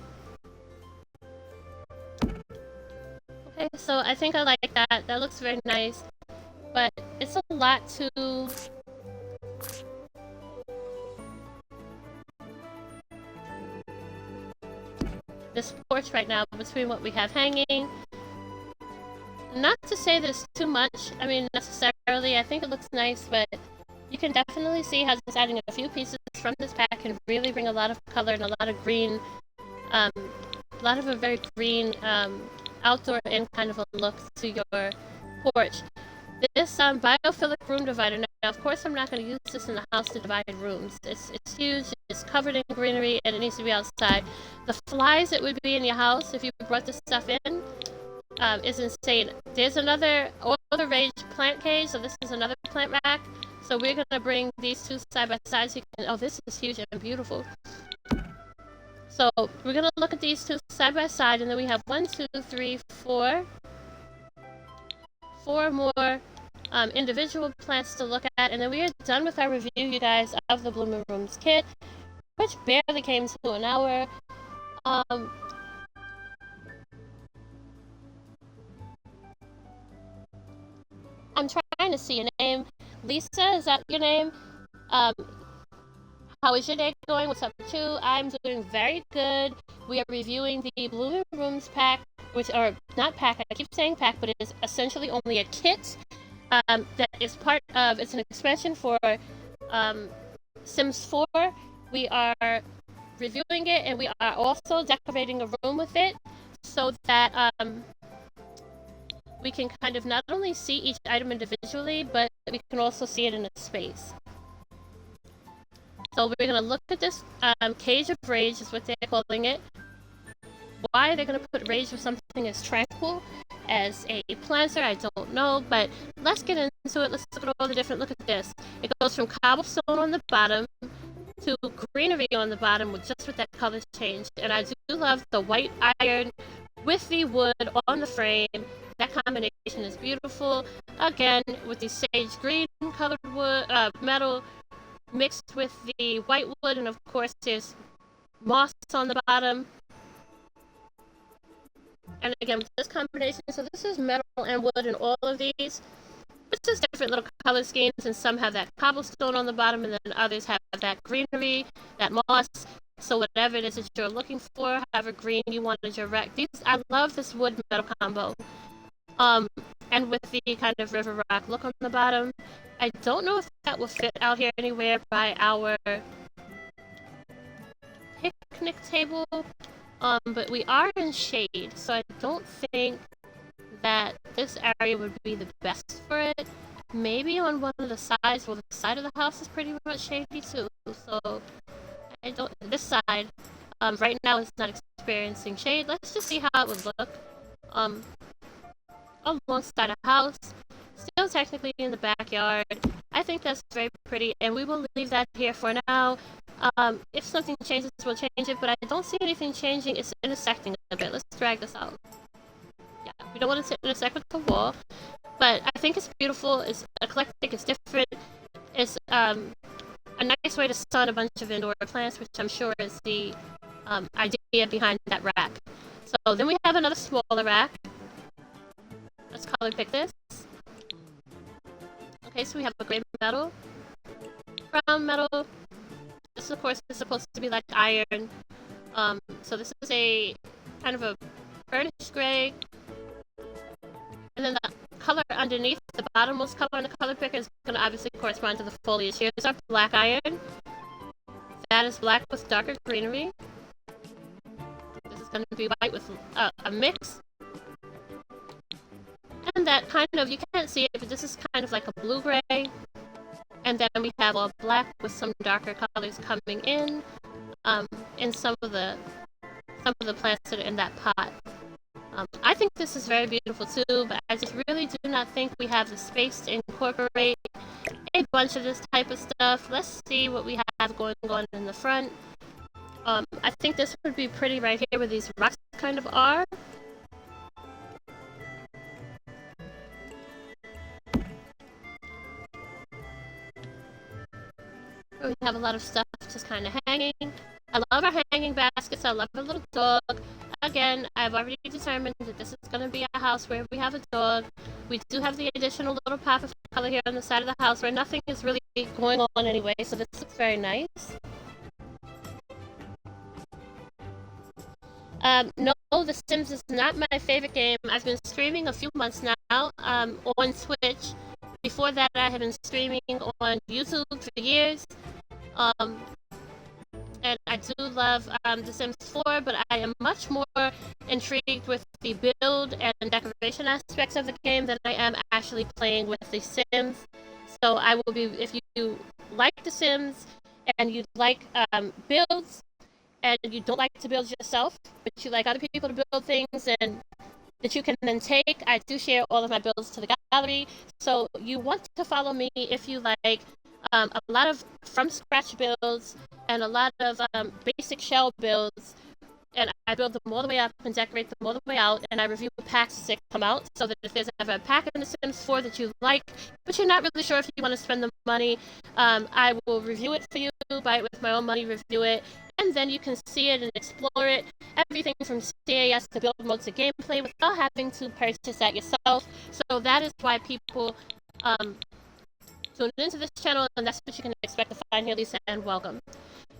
Okay, so I think I like that. That looks very nice, but it's a lot to... this porch right now between what we have hanging. Not to say that it's too much, I mean necessarily, I think it looks nice, but you can definitely see how just adding a few pieces from this pack can really bring a lot of color and a lot of green, a lot of a very green outdoor and kind of a look to your porch. This biophilic room divider, now of course I'm not going to use this in the house to divide rooms. It's huge, it's covered in greenery, and it needs to be outside. The flies that would be in your house if you brought this stuff in is insane. There's another all the rage plant cage, so this is another plant rack. So we're going to bring these two side by side so you can... Oh, this is huge and beautiful. So we're going to look at these two side by side, and then we have 1, 2, 3, 4 more individual plants to look at, and then we are done with our review, you guys, of the Blooming Rooms kit, which barely came to an hour. I'm trying to see your name. Lisa, is that your name? How How is your day going? What's up with you? I'm doing very good. We are reviewing the Blooming Rooms pack, which are not pack, I keep saying pack, but it is essentially only a kit that is part of, it's an expansion for Sims 4. We are reviewing it, and we are also decorating a room with it so that we can kind of not only see each item individually, but we can also see it in a space. So we're going to look at this Cage of Rage is what they're calling it. Why they're going to put rage with something as tranquil as a planter, I don't know, but let's get into it. Let's look at all the different, look at this. It goes from cobblestone on the bottom to greenery on the bottom with that color change. And I do love the white iron with the wood on the frame. That combination is beautiful. Again, with the sage green colored wood, metal mixed with the white wood, and of course there's moss on the bottom. And again, with this combination, so this is metal and wood in all of these. It's just different little color schemes, and some have that cobblestone on the bottom, and then others have that greenery, that moss. So whatever it is that you're looking for, however green you want as your rack. I love this wood metal combo. And with the kind of river rock look on the bottom. I don't know if that will fit out here anywhere by our picnic table. But we are in shade, so I don't think that this area would be the best for it. Maybe on one of the sides, well, the side of the house is pretty much shady too, so I don't, this side, right now is not experiencing shade. Let's just see how it would look, alongside a house, still technically in the backyard. I think that's very pretty, and we will leave that here for now. If something changes, we'll change it, but I don't see anything changing. It's intersecting a bit. Let's drag this out. Yeah, we don't want it to intersect with the wall, but I think it's beautiful. It's eclectic. It's different. It's a nice way to sun a bunch of indoor plants, which I'm sure is the idea behind that rack. So then we have another smaller rack. Let's color pick this. Okay, so we have a gray metal, brown metal. This, of course, is supposed to be like iron. So this is a kind of a burnished gray. And then the color underneath, the bottommost color on the color picker is going to obviously correspond to the foliage. Here's our black iron. That is black with darker greenery. This is going to be white with a mix. And that kind of, you can't see it, but this is kind of like a blue-gray. And then we have all black with some darker colors coming in some of the plants that are in that pot. I think this is very beautiful too, but I just really do not think we have the space to incorporate a bunch of this type of stuff. Let's see what we have going on in the front. I think this would be pretty right here where these rocks kind of are. We have a lot of stuff just kind of hanging. I love our hanging baskets. I love our little dog. Again, I've already determined that this is going to be a house where we have a dog. We do have the additional little pop of color here on the side of the house where nothing is really going on anyway, so this looks very nice. No, The Sims is not my favorite game. I've been streaming a few months now on Twitch. Before that, I have been streaming on YouTube for years. And I do love The Sims 4, but I am much more intrigued with the build and decoration aspects of the game than I am actually playing with The Sims. So I will be, if you like The Sims and you like builds, and you don't like to build yourself, but you like other people to build things and that you can then take, I do share all of my builds to the gallery. So you want to follow me if you like a lot of from scratch builds and a lot of basic shell builds, and I build them all the way up and decorate them all the way out, and I review packs as they come out, so that if there's ever a pack in The Sims 4 that you like, but you're not really sure if you want to spend the money, I will review it for you, buy it with my own money, review it, and then you can see it and explore it, everything from CAS to build mode to gameplay without having to purchase that yourself. So that is why people tune into this channel, and that's what you can expect to find here, Lisa, and welcome.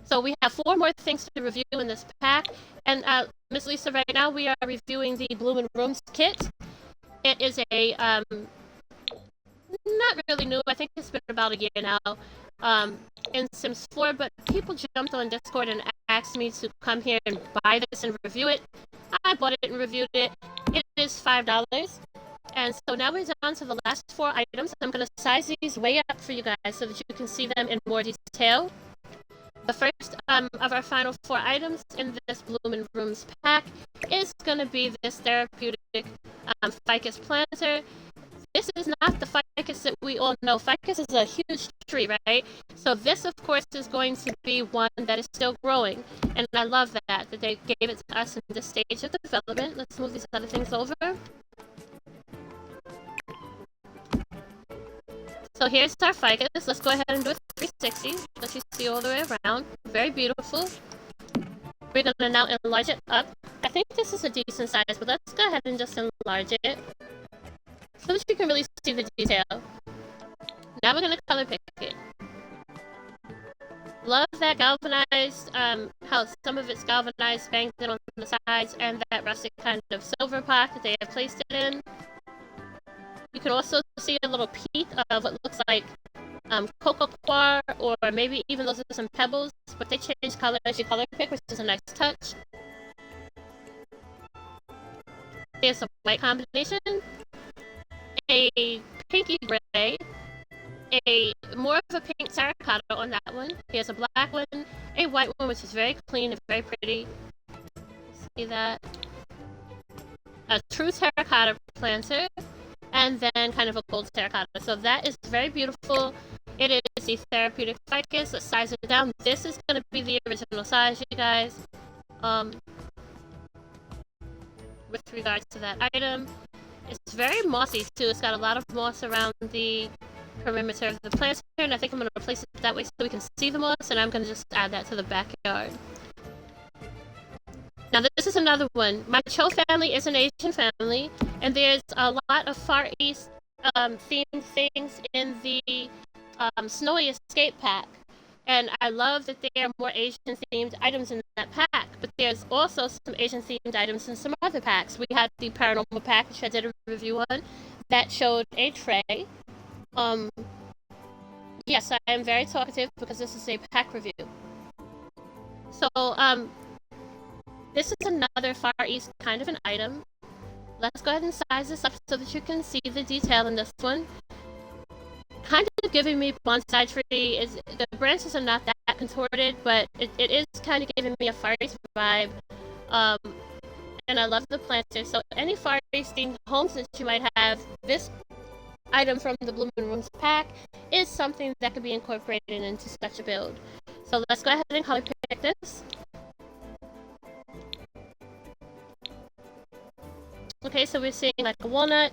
So we have 4 more things to review in this pack. And Miss Lisa, right now we are reviewing the Bloom and Rooms kit. It is a not really new. I think it's been about a year now in Sims 4, but people jumped on Discord and asked me to come here and buy this and review it. I bought it and reviewed it. It is $5. And so now we're down to the last 4 items. I'm going to size these way up for you guys so that you can see them in more detail. The first of our final 4 items in this Bloom and Rooms pack is going to be this therapeutic ficus planter. This is not the ficus that we all know. Ficus is a huge tree, right? So this, of course, is going to be one that is still growing. And I love that they gave it to us in this stage of development. Let's move these other things over. So here's our ficus. Let's go ahead and do a 360. Let you see all the way around. Very beautiful. We're going to now enlarge it up. I think this is a decent size, but let's go ahead and just enlarge it so that you can really see the detail. Now we're going to color pick it. Love that galvanized, how some of it's galvanized banged in on the sides, and that rustic kind of silver pot that they have placed it in. You can also see a little peek of what looks like cocoa coir, or maybe even those are some pebbles, but they change color as you color pick, which is a nice touch. There's a white combination, a pinky gray, a more of a pink terracotta on that one. Here's a black one, a white one, which is very clean and very pretty. See that? A true terracotta planter, and then kind of a gold terracotta. So that is very beautiful. It is the therapeutic ficus. Let's size it down. This is going to be the original size, you guys. With regards to that item, it's very mossy too. It's got a lot of moss around the perimeter of the planter, and I think I'm going to replace it that way so we can see the moss, and I'm going to just add that to the backyard. Now this is another one. My Cho family is an Asian family, and there's a lot of Far East themed things in the Snowy Escape pack. And I love that there are more Asian-themed items in that pack, but there's also some Asian-themed items in some other packs. We had the Paranormal pack, which I did a review on, that showed a tray. Yes, I am very talkative because this is a pack review. So, this is another Far East kind of an item. Let's go ahead and size this up so that you can see the detail in this one. Kind of giving me bonsai tree. The branches are not that contorted, but it is kind of giving me a Far East vibe. And I love the planter. So any Far East themed homes that you might have, this item from the Bloom and Rooms pack is something that could be incorporated into such a build. So let's go ahead and color pick this. Okay, so we're seeing like a walnut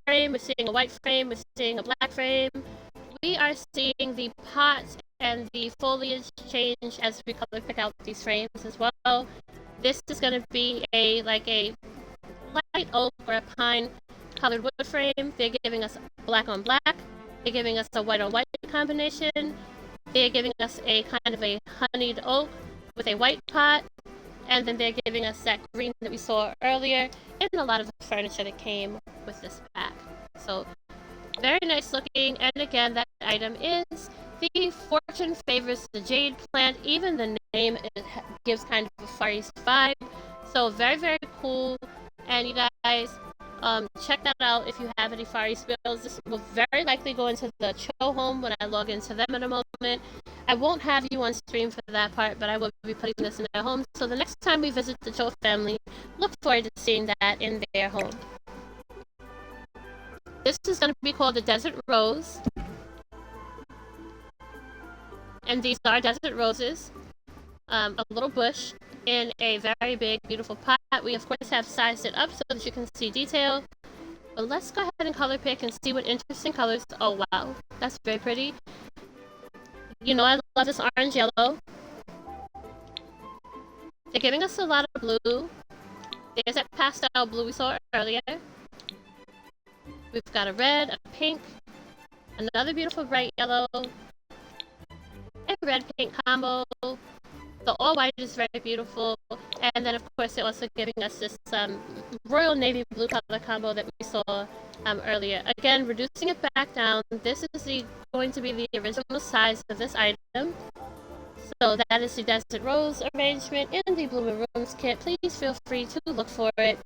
frame, we're seeing a white frame, we're seeing a black frame. We are seeing the pots and the foliage change as we color pick out these frames as well. This is going to be a light oak or a pine colored wood frame. They're giving us black on black. They're giving us a white on white combination. They're giving us a kind of a honeyed oak with a white pot. And then they're giving us that green that we saw earlier in a lot of the furniture that came with this pack. So very nice looking, and again, that item is the Fortune Favors the Jade plant. Even the name gives kind of a Far East vibe. So very, very cool. And you guys, check that out if you have any Far East builds. This will very likely go into the Cho home when I log into them in a moment. I won't have you on stream for that part, but I will be putting this in their home. So the next time we visit the Cho family, look forward to seeing that in their home. This is going to be called the Desert Rose. And these are desert roses. A little bush in a very big, beautiful pot. We, of course, have sized it up so that you can see detail. But let's go ahead and color pick and see what interesting colors. Oh, wow. That's very pretty. You know, I love this orange yellow. They're giving us a lot of blue. There's that pastel blue we saw earlier. We've got a red, a pink, another beautiful bright yellow, a red-pink combo, The all white is very beautiful, and then of course they're also giving us this royal navy blue color combo that we saw earlier. Again, reducing it back down. This is going to be the original size of this item. So that is the Desert Rose arrangement in the Blooming Rooms kit. Please feel free to look for it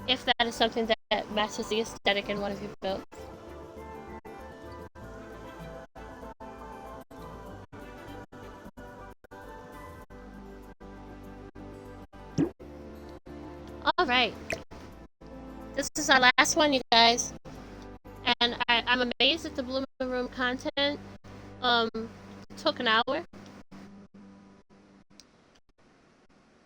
if that is something that matches the aesthetic in one of your builds. Alright, this is our last one, you guys, and I'm amazed at the Blooming Room content. Took an hour,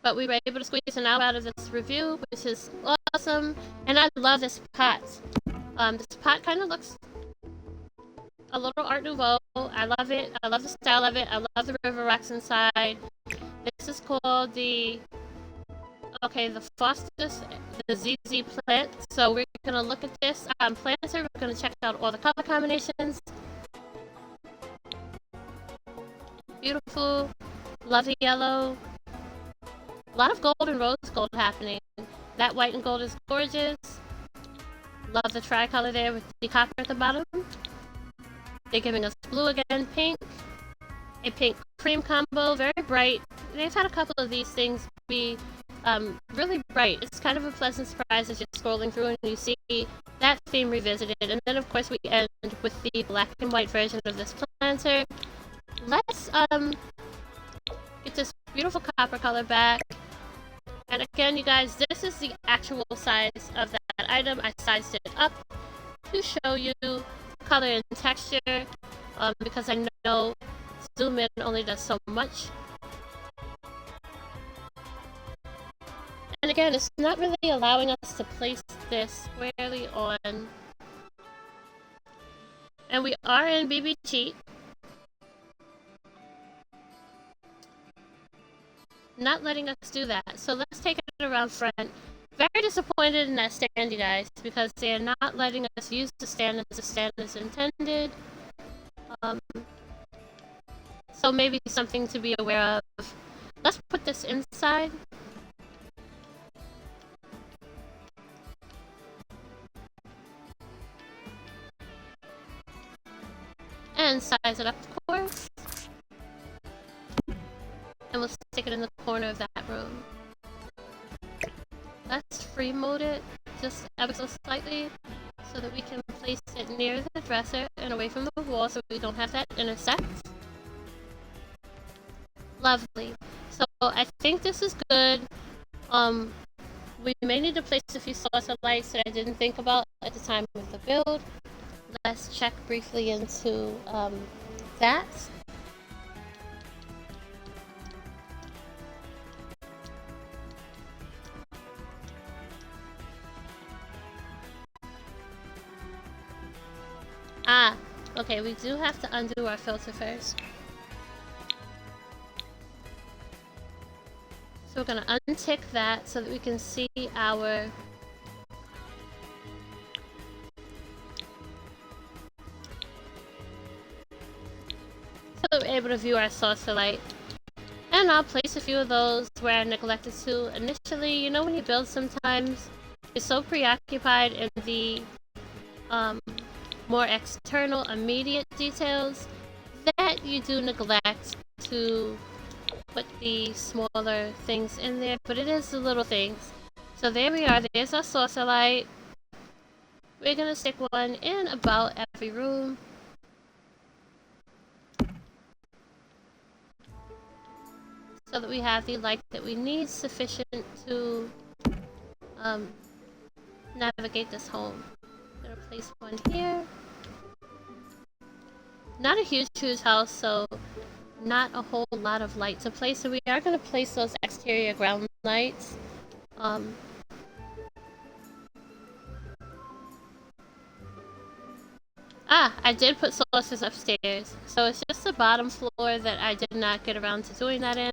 but we were able to squeeze an hour out of this review, which is awesome, and I love this pot. This pot kind of looks a little Art Nouveau. I love it. I love the style of it. I love the river rocks inside. This is called the Foster's, the ZZ plant. So we're gonna look at this planter. We're gonna check out all the color combinations. Beautiful. Love the yellow. A lot of gold and rose gold happening. That white and gold is gorgeous. Love the tricolor there with the copper at the bottom. They're giving us blue again, pink. A pink cream combo, very bright. They've had a couple of these things be really bright. It's kind of a pleasant surprise as you're scrolling through and you see that theme revisited. And then of course we end with the black and white version of this planter. Let's get this beautiful copper color back. And again, you guys, this is the actual size of that item. I sized it up to show you color and texture because I know zoom in only does so much. And again, it's not really allowing us to place this squarely on. And we are in BB Cheat. Not letting us do that. So let's take it around front. Very disappointed in that stand, you guys, because they are not letting us use the stand as the stand is intended. So maybe something to be aware of. Let's put this inside. And size it up, of course. And we'll stick it in the corner of that room. Let's free mode it just ever so slightly so that we can place it near the dresser and away from the wall so we don't have that intersect. Lovely. So I think this is good. We may need to place a few saucer lights that I didn't think about at the time of the build. Let's check briefly into that. Okay, we do have to undo our filter first. So we're gonna untick that so that we can see our we're able to view our saucer light. And I'll place a few of those where I neglected to initially. You know, when you build sometimes you're so preoccupied in the more external, immediate details that you do neglect to put the smaller things in there, but it is the little things. So there we are, there's our saucer light. We're gonna stick one in about every room. So that we have the light that we need sufficient to navigate this home. I'm gonna place one here. Not a huge house, so not a whole lot of light to place. So we are gonna place those exterior ground lights. I did put saucers upstairs, so it's just the bottom floor that I did not get around to doing that in.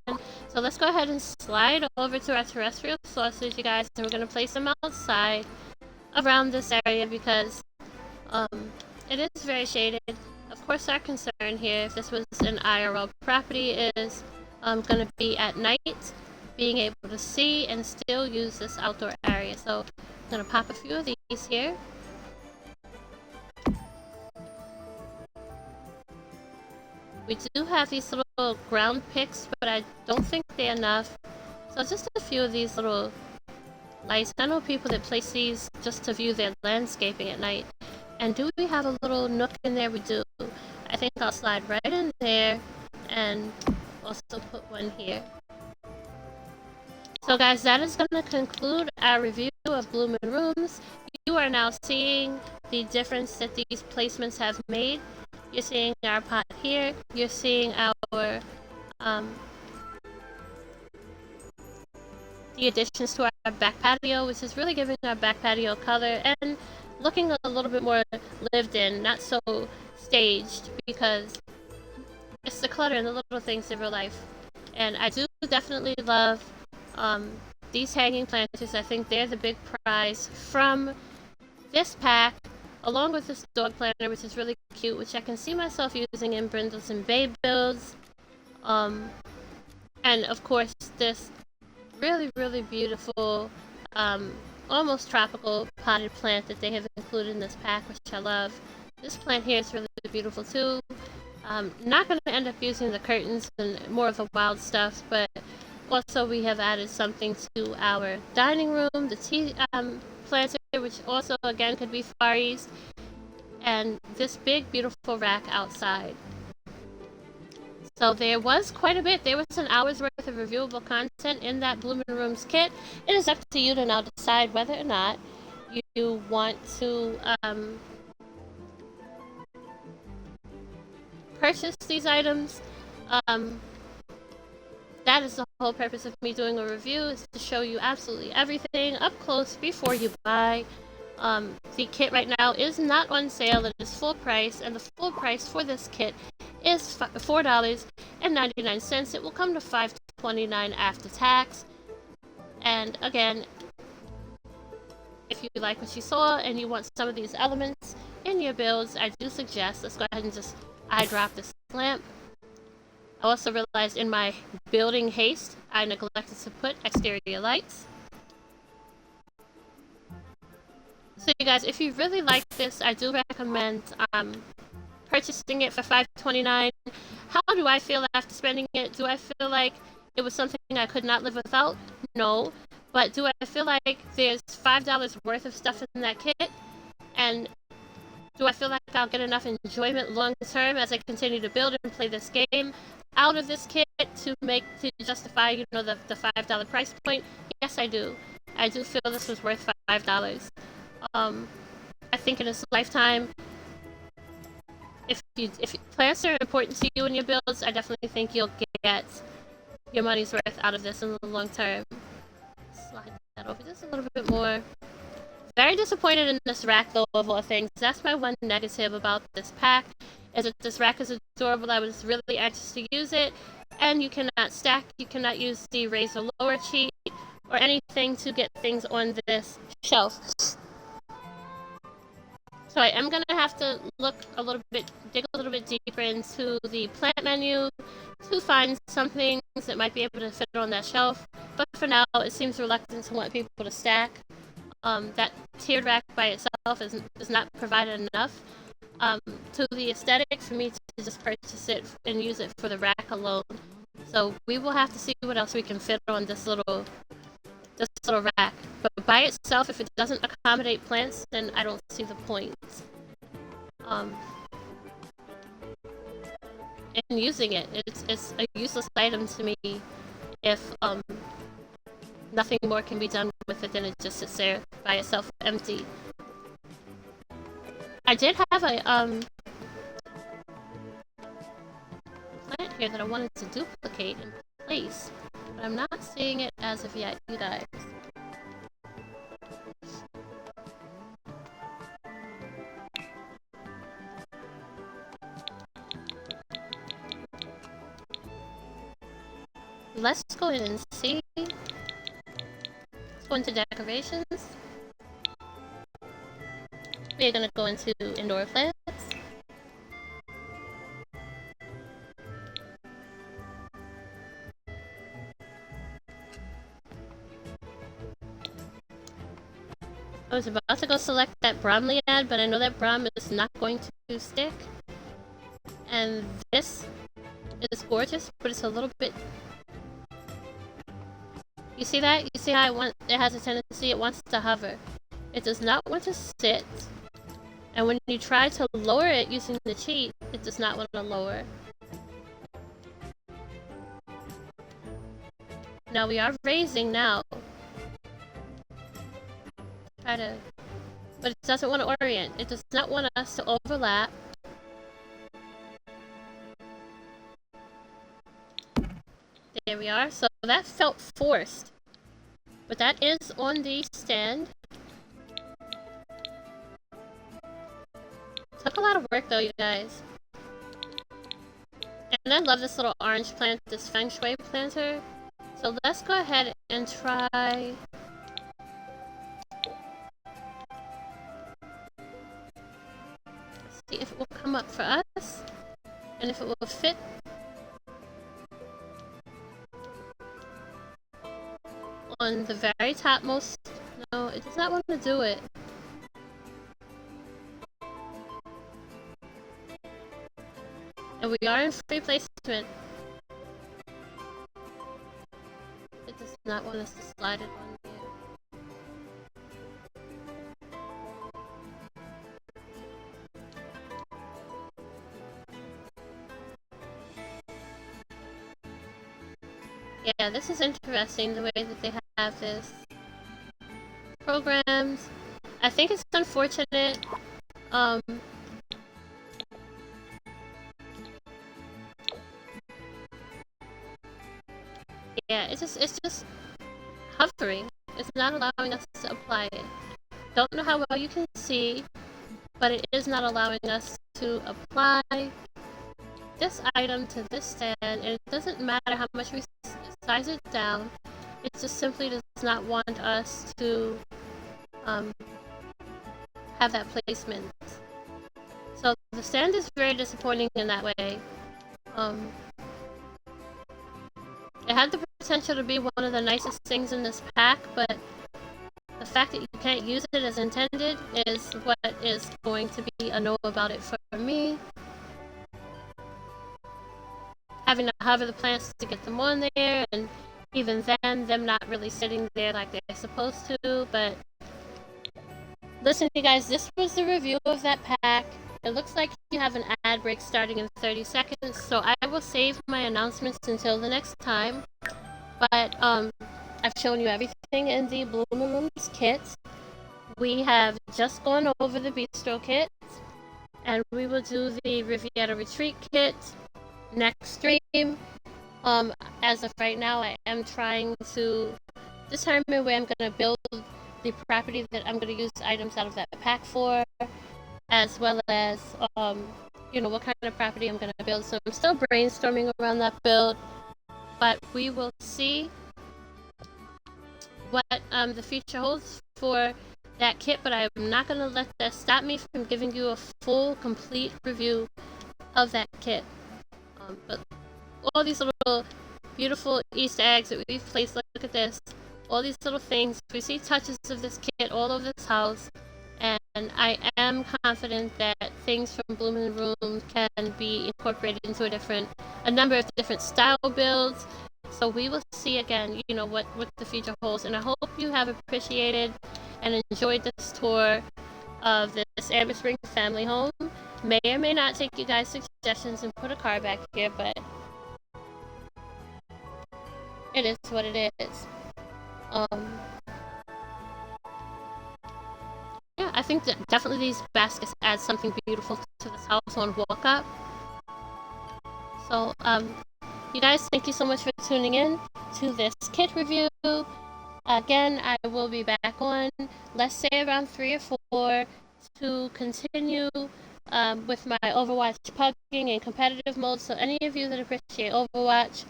So let's go ahead and slide over to our terrestrial saucers, you guys, and we're going to place them outside around this area because it is very shaded. Of course, our concern here, if this was an IRL property, is going to be at night, being able to see and still use this outdoor area. So I'm going to pop a few of these here. We do have these little ground picks, but I don't think they're enough. So just a few of these little lights. I know people that place these just to view their landscaping at night. And do we have a little nook in there? We do. I think I'll slide right in there and also put one here. So guys, that is going to conclude our review of Bloomin' Rooms. You are now seeing the difference that these placements have made. You're seeing our pot here. You're seeing our the additions to our back patio, which is really giving our back patio color and looking a little bit more lived in, not so staged, because it's the clutter and the little things in real life. And I do definitely love these hanging planters. I think they're the big prize from this pack, along with this dog planter, which is really cute, which I can see myself using in brindles and babe builds. And of course this really beautiful, almost tropical potted plant that they have included in this pack, which I love. This plant here is really beautiful too. Not going to end up using the curtains and more of the wild stuff, but also we have added something to our dining room, the tea planter, which also again could be Far East, and this big beautiful rack outside. So there was quite a bit. There was an hour's worth of reviewable content in that Bloomin' Rooms kit. It is up to you to now decide whether or not you want to purchase these items. That is the whole purpose of me doing a review, is to show you absolutely everything up close before you buy. The kit right now is not on sale. It is full price, and the full price for this kit is $4.99. It will come to $5.29 after tax. And again, if you like what you saw and you want some of these elements in your builds, I do suggest, let's go ahead and just eyedrop this lamp. I also realized in my building haste, I neglected to put exterior lights. So you guys, if you really like this, I do recommend purchasing it for $5.29. How do I feel after spending it? Do I feel like it was something I could not live without? No. But do I feel like there's $5 worth of stuff in that kit? And do I feel like I'll get enough enjoyment long term as I continue to build and play this game out of this kit to justify, you know, the $5 price point? Yes, I do. I do feel this was worth $5. I think in this lifetime, if plants are important to you in your builds, I definitely think you'll get your money's worth out of this in the long term. Slide that over just a little bit more. Very disappointed in this rack though, of all things. That's my one negative about this pack, is that this rack is adorable. I was really anxious to use it, and you cannot stack, you cannot use the raise or lower cheat or anything to get things on this shelf. So I am going to have to dig a little bit deeper into the plant menu to find some things that might be able to fit on that shelf. But for now, it seems reluctant to want people to stack. That tiered rack by itself does not provide enough to the aesthetic for me to just purchase it and use it for the rack alone. So we will have to see what else we can fit on this little rack. But by itself, if it doesn't accommodate plants, then I don't see the point in using it. It's a useless item to me if nothing more can be done with it than it just sits there by itself empty. I did have a plant here that I wanted to duplicate in place, but I'm not seeing it as of yet, you guys. Let's go in and see. Let's go into decorations. We are going to go into indoor plants. I was about to go select that Bromley ad, but I know that Brom is not going to stick. And this is gorgeous, but it's a little bit... You see that? You see how it has a tendency, it wants to hover. It does not want to sit. And when you try to lower it using the cheat, it does not want to lower. Now we are raising now. But it doesn't want to orient. It does not want us to overlap. There we are. So that felt forced. But that is on the stand. Took a lot of work though, you guys. And I love this little orange plant, this feng shui planter. So let's go ahead and try... see if it will come up for us. And if it will fit. On the very topmost. No, it does not want to do it. And we are in free placement. It does not want us to slide it on here. Yeah, this is interesting, the way that they have this programs. I think it's unfortunate. Yeah, it's just hovering. It's not allowing us to apply it. Don't know how well you can see, but it is not allowing us to apply this item to this stand, and it doesn't matter how much we size it down. It just simply does not want us to have that placement. So the stand is very disappointing in that way. It had the potential to be one of the nicest things in this pack, but the fact that you can't use it as intended is what is going to be a no about it for me. Having to hover the plants to get them on there, and even then, them not really sitting there like they're supposed to, but... Listen, you guys, this was the review of that pack. It looks like you have an ad break starting in 30 seconds, so I will save my announcements until the next time. But I've shown you everything in the Bloomin' Rooms kit. We have just gone over the Bistro kit, and we will do the Riviera Retreat kit next stream. As of right now, I am trying to determine where I'm going to build the property that I'm going to use items out of that pack for, as well as, you know, what kind of property I'm going to build. So I'm still brainstorming around that build, but we will see what the future holds for that kit. But I'm not going to let that stop me from giving you a full, complete review of that kit. But all these little beautiful Easter eggs that we've placed, look at this. All these little things, we see touches of this kit all over this house, and I am confident that things from Bloomin' Room can be incorporated into a number of different style builds. So we will see again, you know, what the future holds, and I hope you have appreciated and enjoyed this tour of this Amber Spring family home. May or may not take you guys' suggestions and put a car back here, but it is what it is. Yeah, I think that definitely these baskets add something beautiful to this house on walk up. So, you guys, thank you so much for tuning in to this kit review. Again, I will be back on, let's say around 3 or 4, to continue with my Overwatch pugging in competitive mode. So any of you that appreciate Overwatch,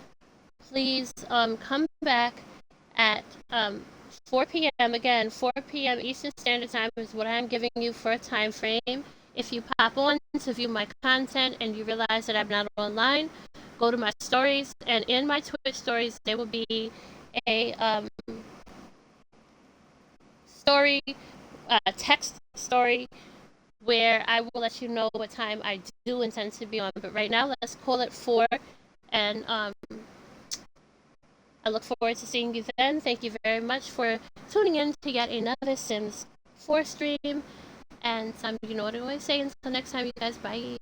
please come back at 4 p.m. Again, 4 p.m. Eastern Standard Time is what I'm giving you for a time frame. If you pop on to view my content and you realize that I'm not online, go to my stories, and in my Twitch stories there will be a story text story where I will let you know what time I do intend to be on. But right now, let's call it 4. And I look forward to seeing you then. Thank you very much for tuning in to yet another Sims 4 stream. And you know what I always say. Until next time, you guys. Bye.